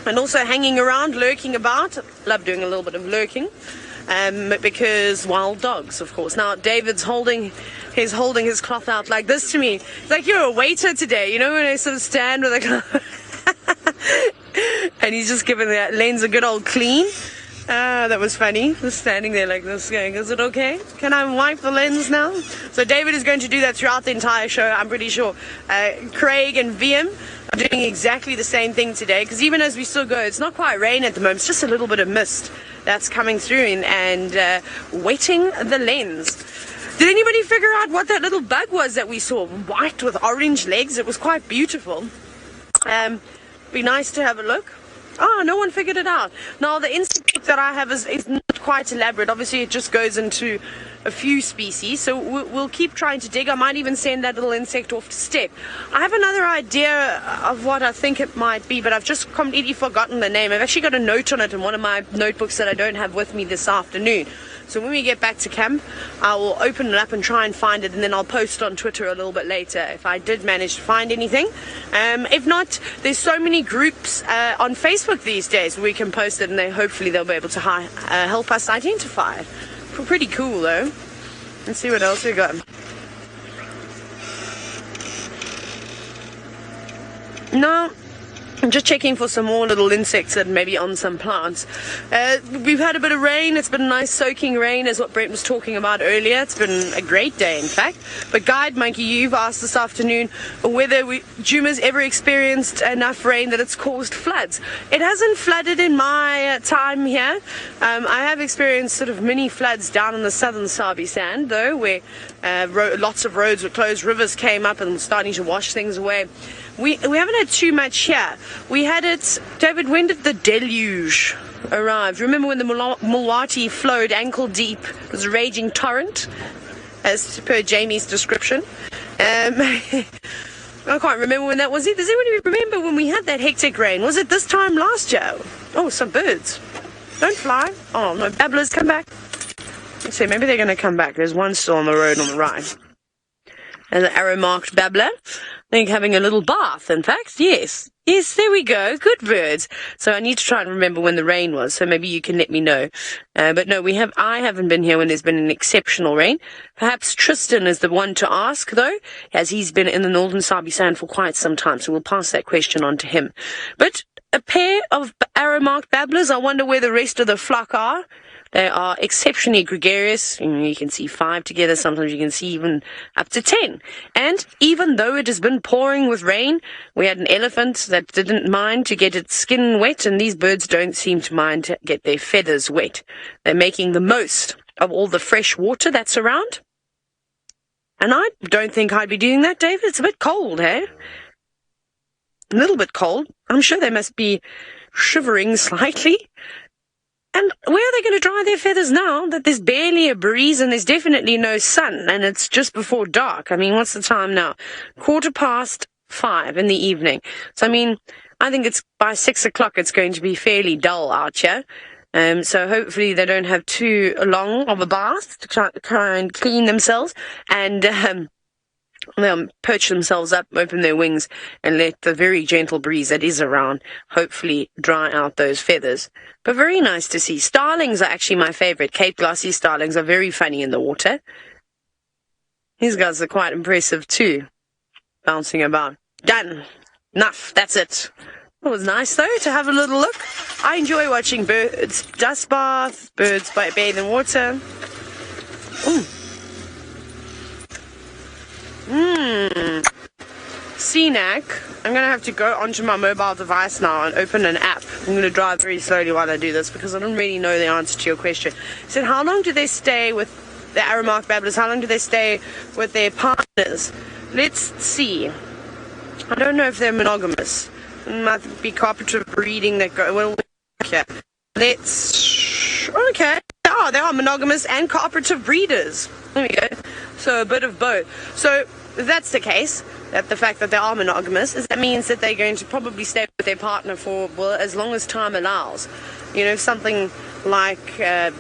and also hanging around, lurking about. Love doing a little bit of lurking, because wild dogs, of course. Now, David's holding his cloth out like this to me. It's like you're a waiter today, you know, when I sort of stand with a cloth. And he's just giving that lens a good old clean. That was funny. Just standing there like this going, is it okay? Can I wipe the lens now? So David is going to do that throughout the entire show, I'm pretty sure. Craig and VM are doing exactly the same thing today, because even as we still go, it's not quite rain at the moment, it's just a little bit of mist that's coming through and wetting the lens. Did anybody figure out what that little bug was that we saw? White with orange legs. It was quite beautiful. Be nice to have a look. Oh, no one figured it out. Now, the insect book that I have is not quite elaborate. Obviously, it just goes into a few species, so we'll keep trying to dig. I might even send that little insect off to step. I have another idea of what I think it might be, but I've just completely forgotten the name. I've actually got a note on it in one of my notebooks that I don't have with me this afternoon. So when we get back to camp, I will open it up and try and find it, and then I'll post on Twitter a little bit later if I did manage to find anything. If not, there's so many groups on Facebook these days where we can post it, and hopefully they'll be able to help us identify it. Pretty cool though. Let's see what else we got. No. I'm just checking for some more little insects that may be on some plants. We've had a bit of rain. It's been a nice soaking rain, as what Brent was talking about earlier. It's been a great day, in fact. But Guide Monkey, you've asked this afternoon whether Djuma's ever experienced enough rain that it's caused floods. It hasn't flooded in my time here. I have experienced sort of mini floods down in the southern Sabi sand, though, where lots of roads were closed, rivers came up and were starting to wash things away. We haven't had too much here. We had it, David, when did the deluge arrive? Remember when the Mulwati flowed ankle deep? It was a raging torrent, as per Jamie's description. I can't remember when that was. Does anybody remember when we had that hectic rain? Was it this time last year? Oh, some birds. Don't fly. Oh, no, babblers, come back. Let's see, maybe they're going to come back. There's one still on the road on the right. And the arrow-marked babbler. I think having a little bath, in fact. Yes. Yes, there we go. Good birds. So I need to try and remember when the rain was, so maybe you can let me know. But no, I haven't been here when there's been an exceptional rain. Perhaps Tristan is the one to ask, though, as he's been in the northern Sabi sand for quite some time, so we'll pass that question on to him. But a pair of arrow-marked babblers, I wonder where the rest of the flock are. They are exceptionally gregarious. You can see 5 together. Sometimes you can see even up to 10. And even though it has been pouring with rain, we had an elephant that didn't mind to get its skin wet, and these birds don't seem to mind to get their feathers wet. They're making the most of all the fresh water that's around. And I don't think I'd be doing that, David. It's a bit cold, eh? A little bit cold. I'm sure they must be shivering slightly. And where are they going to dry their feathers now that there's barely a breeze and there's definitely no sun and it's just before dark? I mean, what's the time now? 5:15 in the evening. So, I mean, I think it's by 6 o'clock it's going to be fairly dull out here. So hopefully they don't have too long of a bath to try and clean themselves and they'll perch themselves up, open their wings, and let the very gentle breeze that is around hopefully dry out those feathers. But very nice to see. Starlings are actually my favorite. Cape glossy starlings are very funny in the water. These guys are quite impressive too, bouncing about. Done. Enough. That's it. It was nice, though, to have a little look. I enjoy watching birds dust bath, birds bathe in water. CNAC. I'm going to have to go onto my mobile device now and open an app. I'm going to drive very slowly while I do this because I don't really know the answer to your question. So how long do they stay with the arrow-marked babblers? How long do they stay with their partners? Let's see. I don't know if they're monogamous. It might be cooperative breeding that go... Well, okay. Okay. Oh, they are monogamous and cooperative breeders. There we go. So a bit of both. So if that's the case, that the fact that they are monogamous, that means that they're going to probably stay with their partner for, well, as long as time allows. You know, something like a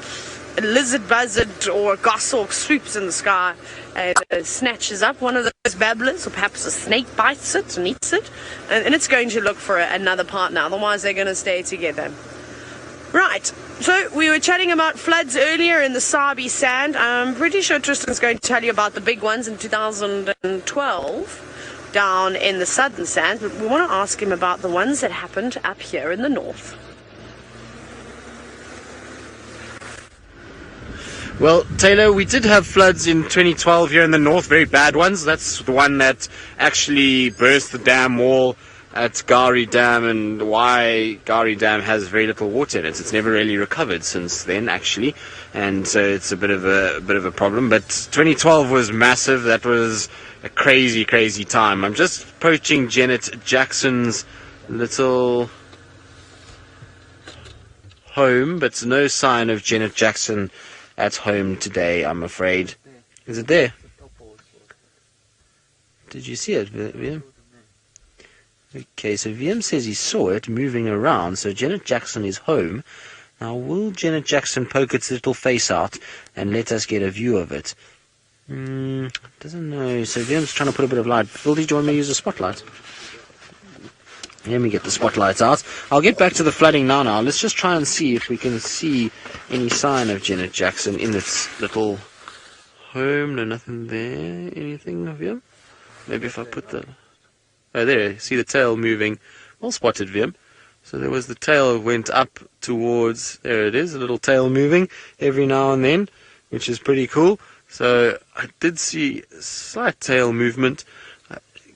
lizard buzzard or a goshawk swoops in the sky and snatches up one of those babblers, or perhaps a snake bites it and eats it, and it's going to look for another partner. Otherwise, they're going to stay together. Right, so we were chatting about floods earlier in the Sabi sand. I'm pretty sure Tristan's going to tell you about the big ones in 2012 down in the southern sand, but we want to ask him about the ones that happened up here in the north. Well, Taylor, we did have floods in 2012 here in the north, very bad ones. That's the one that actually burst the dam wall at Gari Dam, and why Gari Dam has very little water in it. It's never really recovered since then, actually, and so it's a bit of a problem. But 2012 was massive. That was a crazy time. I'm just approaching Janet Jackson's little home, but no sign of Janet Jackson at home today, I'm afraid. Is it there? Did you see it, VM? Okay, so VM says he saw it moving around, so Janet Jackson is home. Now, will Janet Jackson poke its little face out and let us get a view of it? Doesn't know. So VM's trying to put a bit of light. Bildy, do you want me to use a spotlight? Let me get the spotlights out. I'll get back to the flooding now. Let's just try and see if we can see any sign of Janet Jackson in its little home. No, nothing there. Anything of VM? Maybe if I put the... Oh, there. See the tail moving. Well spotted, VM. So there was the tail went up towards... There it is, a little tail moving every now and then, which is pretty cool. So I did see slight tail movement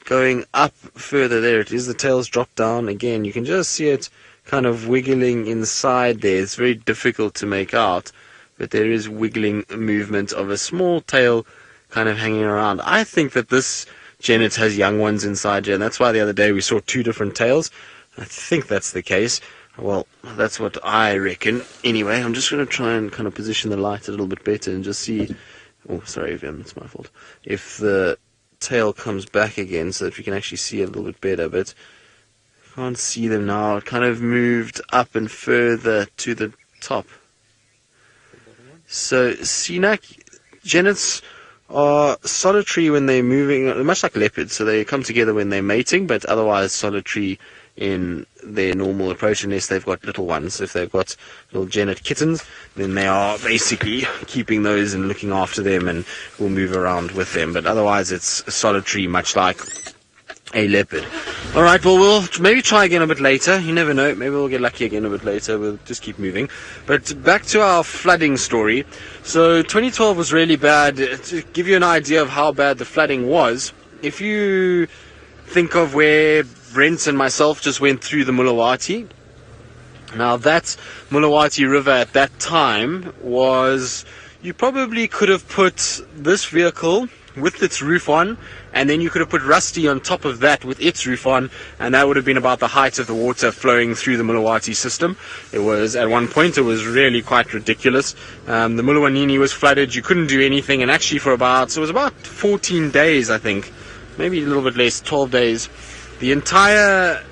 going up further. There it is. The tail's dropped down again. You can just see it kind of wiggling inside there. It's very difficult to make out, but there is wiggling movement of a small tail kind of hanging around. I think that this Janet has young ones inside her, and that's why the other day we saw two different tails. I think that's the case. Well, that's what I reckon. Anyway, I'm just going to try and kind of position the light a little bit better and just see... Oh, sorry, Vim, it's my fault. If the tail comes back again so that we can actually see a little bit better, but I can't see them now. It kind of moved up and further to the top. So, Sinak, Janets are solitary when they're moving, much like leopards, so they come together when they're mating, but otherwise solitary in their normal approach unless they've got little ones. If they've got little Janet kittens, then they are basically keeping those and looking after them and will move around with them. But otherwise it's solitary, much like a leopard. Alright, well, we'll maybe try again a bit later. You never know. Maybe we'll get lucky again a bit later. We'll just keep moving. But back to our flooding story. So 2012 was really bad. To give you an idea of how bad the flooding was, if you think of where Brent and myself just went through the Mulawati. Now that Mulawati River at that time was, you probably could have put this vehicle with its roof on, and then you could have put Rusty on top of that with its roof on, and that would have been about the height of the water flowing through the Mulawati system. It was, at one point, it was really quite ridiculous. The Mulawanini was flooded, you couldn't do anything, and actually for about, so it was about 14 days, I think, maybe a little bit less, 12 days. The entire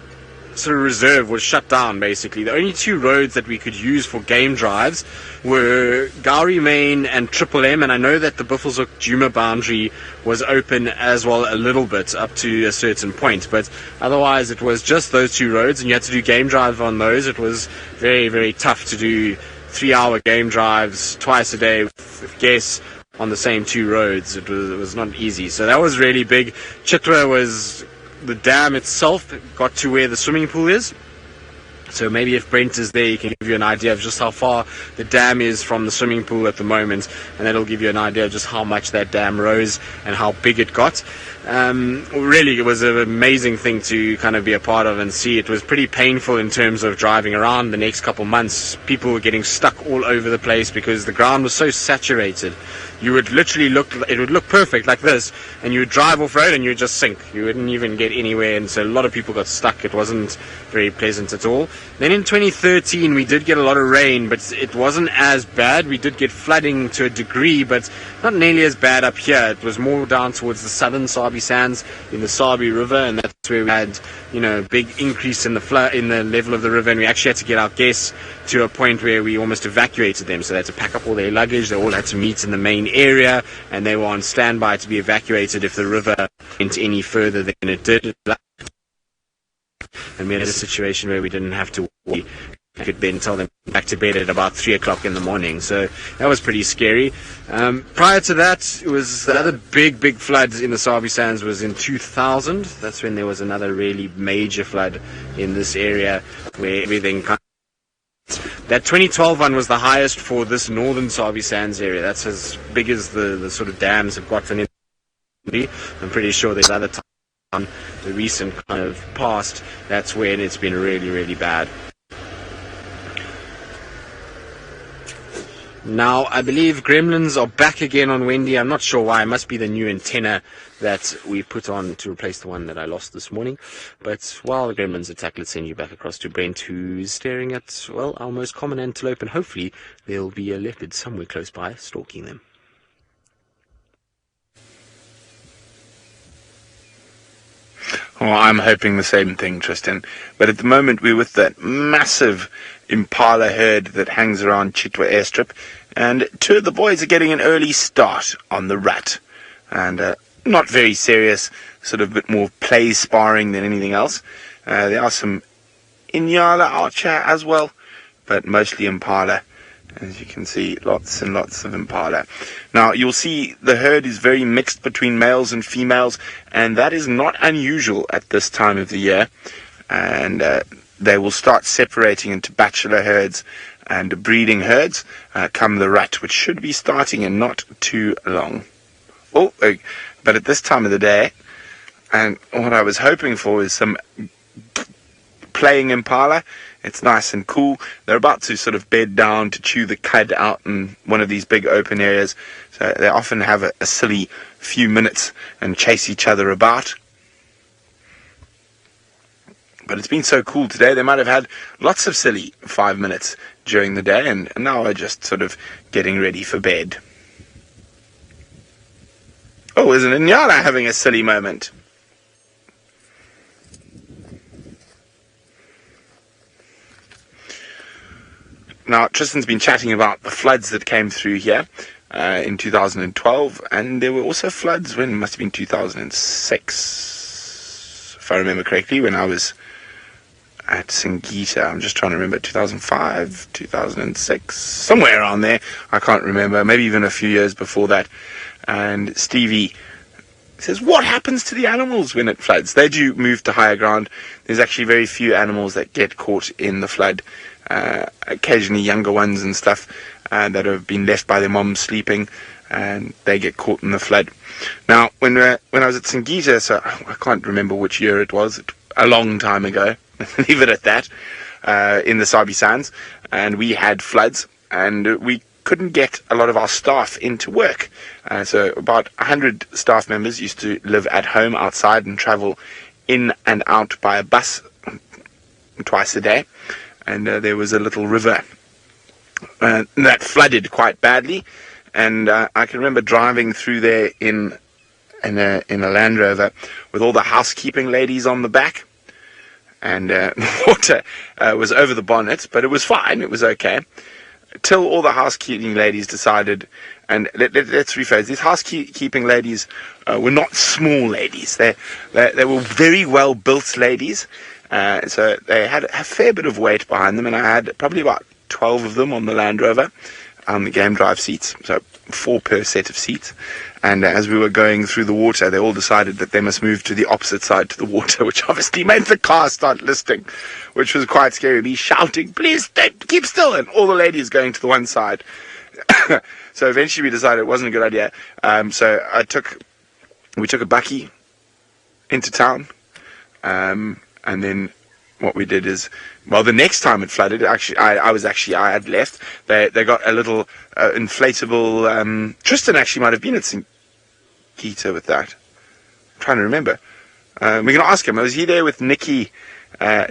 sort of reserve was shut down, basically. The only two roads that we could use for game drives were Gowrie Main and Triple M, and I know that the Buffelshoek Djuma boundary was open as well a little bit up to a certain point, but otherwise it was just those two roads, and you had to do game drive on those. It was very, very tough to do 3-hour game drives twice a day with guests on the same two roads. It was not easy. So that was really big. Chitwa was... The dam itself got to where the swimming pool is. So maybe if Brent is there, he can give you an idea of just how far the dam is from the swimming pool at the moment, and that'll give you an idea of just how much that dam rose and how big it got. Really, it was an amazing thing to kind of be a part of and see. It was pretty painful in terms of driving around the next couple months. People were getting stuck all over the place because the ground was so saturated. You would literally it would look perfect like this, and you would drive off-road and you would just sink. You wouldn't even get anywhere, and so a lot of people got stuck. It wasn't very pleasant at all. Then in 2013, we did get a lot of rain, but it wasn't as bad. We did get flooding to a degree, but not nearly as bad up here. It was more down towards the southern Sabi sands in the Sabi River, and that's where we had, big increase in the level of the river, and we actually had to get our guests to a point where we almost evacuated them. So they had to pack up all their luggage. They all had to meet in the main area, and they were on standby to be evacuated if the river went any further than it did. And we had a situation where we didn't have to worry. We could then tell them back to bed at about 3 o'clock in the morning. So that was pretty scary. Prior to that, it was the other big flood in the Sabi Sands was in 2000. That's when there was another really major flood in this area where everything kind of... That 2012 one was the highest for this northern Sabi Sands area. That's as big as the sort of dams have gotten in. I'm pretty sure there's other times, the recent kind of past, that's when it's been really, really bad. Now, I believe gremlins are back again on Wendy. I'm not sure why. It must be the new antenna that we put on to replace the one that I lost this morning. But while the gremlins attack, let's send you back across to Brent, who's staring at, well, our most common antelope, and hopefully there'll be a leopard somewhere close by stalking them. Well, I'm hoping the same thing, Tristan. But at the moment, we're with that massive Impala herd that hangs around Chitwa airstrip, and two of the boys are getting an early start on the rat. And not very serious, sort of a bit more play sparring than anything else. There are some Inyala archer as well, but mostly Impala. As you can see, lots and lots of Impala. Now, you'll see the herd is very mixed between males and females, and that is not unusual at this time of the year. And they will start separating into bachelor herds and breeding herds come the rat, which should be starting in not too long. But at this time of the day, and what I was hoping for is some playing Impala. It's nice and cool. They're about to sort of bed down to chew the cud out in one of these big open areas. So they often have a silly few minutes and chase each other about. But it's been so cool today, they might have had lots of silly 5 minutes during the day, and now are just sort of getting ready for bed. Oh, isn't Inyala having a silly moment? Now, Tristan's been chatting about the floods that came through here in 2012, and there were also floods when it must have been 2006, if I remember correctly, when I was at Singita. I'm just trying to remember, 2005, 2006, somewhere around there. I can't remember, maybe even a few years before that. And Stevie says, what happens to the animals when it floods? They do move to higher ground. There's actually very few animals that get caught in the flood. Occasionally younger ones and stuff that have been left by their mom sleeping, and they get caught in the flood. Now, when I was at Singita, so I can't remember which year it was, a long time ago, leave it at that, in the Sabi sands, and we had floods, and we couldn't get a lot of our staff into work. So about 100 staff members used to live at home outside and travel in and out by a bus twice a day. And there was a little river that flooded quite badly, and I can remember driving through there in a Land Rover with all the housekeeping ladies on the back, and water was over the bonnet, but it was fine, it was okay, till all the housekeeping ladies decided, and let's rephrase, these housekeeping ladies were not small ladies, they were very well built ladies. So they had a fair bit of weight behind them, and I had probably about 12 of them on the Land Rover, on the game drive seats, so 4 per set of seats. And as we were going through the water, they all decided that they must move to the opposite side to the water, which obviously made the car start listing, which was quite scary. Me shouting, please keep still, and all the ladies going to the one side. So eventually we decided it wasn't a good idea. So we took a bakkie into town. And then what we did is, well, the next time it flooded, actually, I had left. They got a little inflatable. Tristan actually might have been at St. Gita with that. I'm trying to remember. We're going to ask him. Was he there with Nikki? Not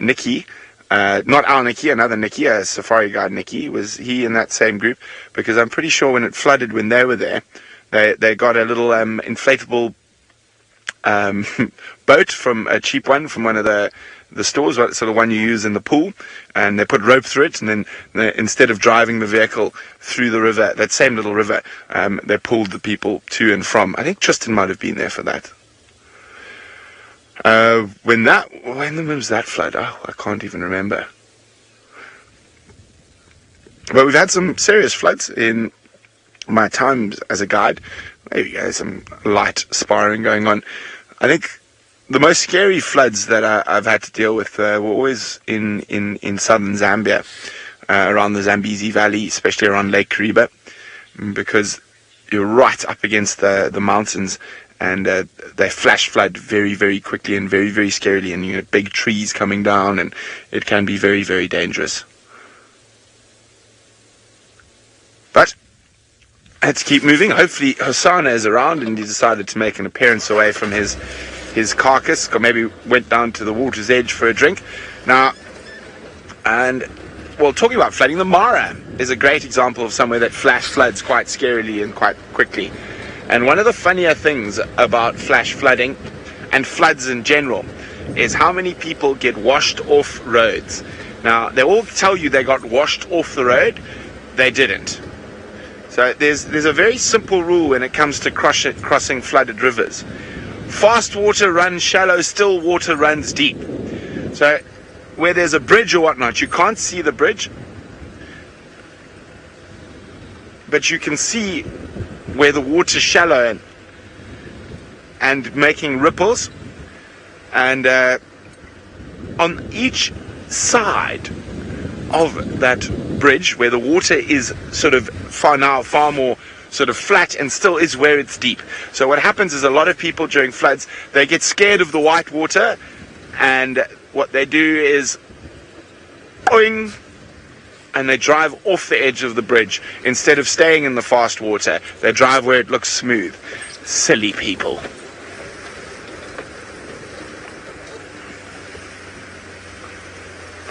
our Nikki, another Nikki, a safari guide Nikki. Was he in that same group? Because I'm pretty sure when it flooded, when they were there, they got a little inflatable boat from a cheap one from one of the stores, sort of one you use in the pool, and they put rope through it, and then instead of driving the vehicle through the river, that same little river, they pulled the people to and from. I think Tristan might have been there for that. When was that flood? Oh, I can't even remember. But we've had some serious floods in my time as a guide. There you go, some light sparring going on. I think the most scary floods that I've had to deal with were always in southern Zambia, around the Zambezi Valley, especially around Lake Kruger, because you're right up against the mountains, and they flash flood very, very quickly and very, very scarily, and you get big trees coming down, and it can be very, very dangerous. But let's keep moving. Hopefully Hosanna is around and he decided to make an appearance away from his carcass, or maybe went down to the water's edge for a drink. Now, and well, talking about flooding, the Mara is a great example of somewhere that flash floods quite scarily and quite quickly. And one of the funnier things about flash flooding and floods in general is how many people get washed off roads. Now, they all tell you they got washed off the road. They didn't. So there's a very simple rule when it comes to crossing flooded rivers. Fast water runs shallow, still water runs deep. So where there's a bridge or whatnot, you can't see the bridge, but you can see where the water's shallow and making ripples. And on each side of that bridge, where the water is sort of far more sort of flat and still is where it's deep. So what happens is a lot of people during floods, they get scared of the white water, and what they do is boing, and they drive off the edge of the bridge instead of staying in the fast water. They drive where it looks smooth. Silly people.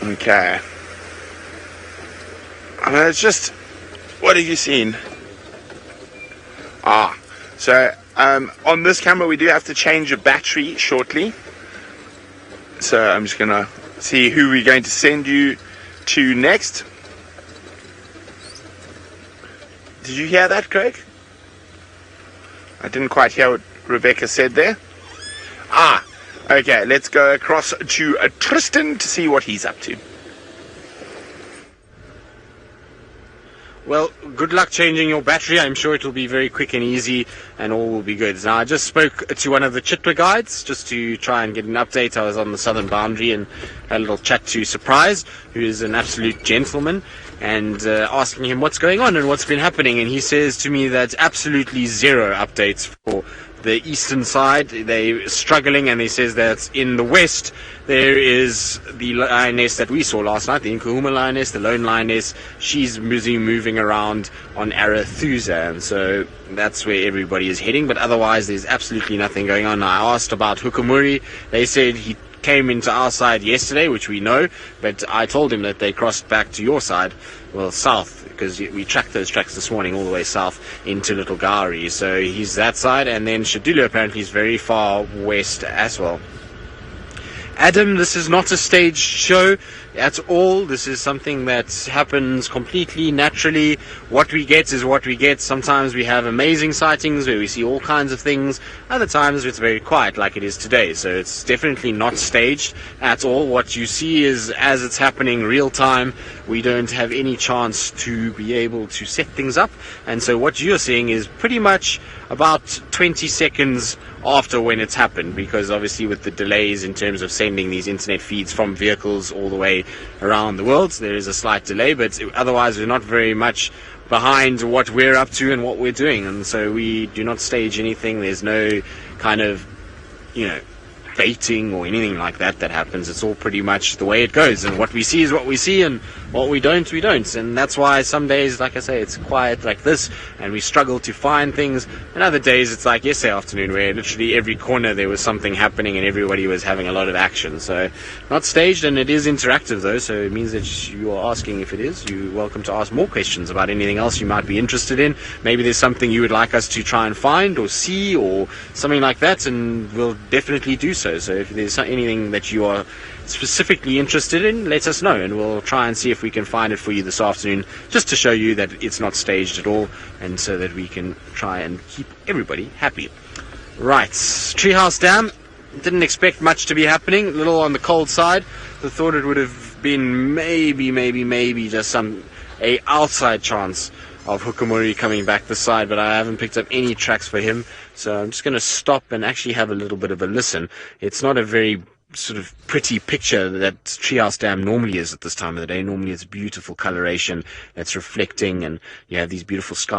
Okay. It's just, what have you seen? So on this camera we do have to change a battery shortly. So I'm just gonna see who we're going to send you to next. Did you hear that, Craig? I didn't quite hear what Rebecca said there. Okay, let's go across to Tristan to see what he's up to. Well, good luck changing your battery. I'm sure it will be very quick and easy and all will be good. Now, I just spoke to one of the Chitwa guides just to try and get an update. I was on the southern boundary and had a little chat to Surprise, who is an absolute gentleman, and asking him what's going on and what's been happening. And he says to me that absolutely zero updates for the eastern side. They're struggling, and he says that in the west there is the lioness that we saw last night, the Nkuhuma lioness, the lone lioness. She's moving around on Arathusa, and so that's where everybody is heading. But otherwise there's absolutely nothing going on. I asked about Hukumuri. They said he came into our side yesterday, which we know, but I told him that they crossed back to your side, well, south, because we tracked those tracks this morning all the way south into Little Gowrie. So he's that side, and then Shadulu apparently is very far west as well. Adam, this is not a staged show at all. This is something that happens completely naturally. What we get is what we get. Sometimes we have amazing sightings where we see all kinds of things. Other times it's very quiet like it is today. So it's definitely not staged at all. What you see is as it's happening real time. We don't have any chance to be able to set things up. And so what you're seeing is pretty much about 20 seconds after when it's happened, because obviously with the delays in terms of sending these internet feeds from vehicles all the way around the world, there is a slight delay, but otherwise we're not very much behind what we're up to and what we're doing, and so we do not stage anything. There's no kind of, baiting or anything like that happens. It's all pretty much the way it goes, and what we see is what we see, and what we don't, and that's why some days, like I say, it's quiet like this and we struggle to find things, and other days it's like yesterday afternoon where literally every corner there was something happening and everybody was having a lot of action. So not staged, and it is interactive though, so it means that you are asking. If it is, you're welcome to ask more questions about anything else you might be interested in. Maybe there's something you would like us to try and find or see or something like that, and we'll definitely do so. So if there's anything that you are specifically interested in, let us know, and we'll try and see if we can find it for you this afternoon, just to show you that it's not staged at all, and so that we can try and keep everybody happy. Right, Treehouse Dam, didn't expect much to be happening, a little on the cold side. I thought it would have been maybe just a outside chance of Hukumuri coming back this side, but I haven't picked up any tracks for him, so I'm just going to stop and actually have a little bit of a listen. It's not a very sort of pretty picture that Treehouse Dam normally is at this time of the day. Normally it's beautiful coloration that's reflecting, and you have these beautiful skies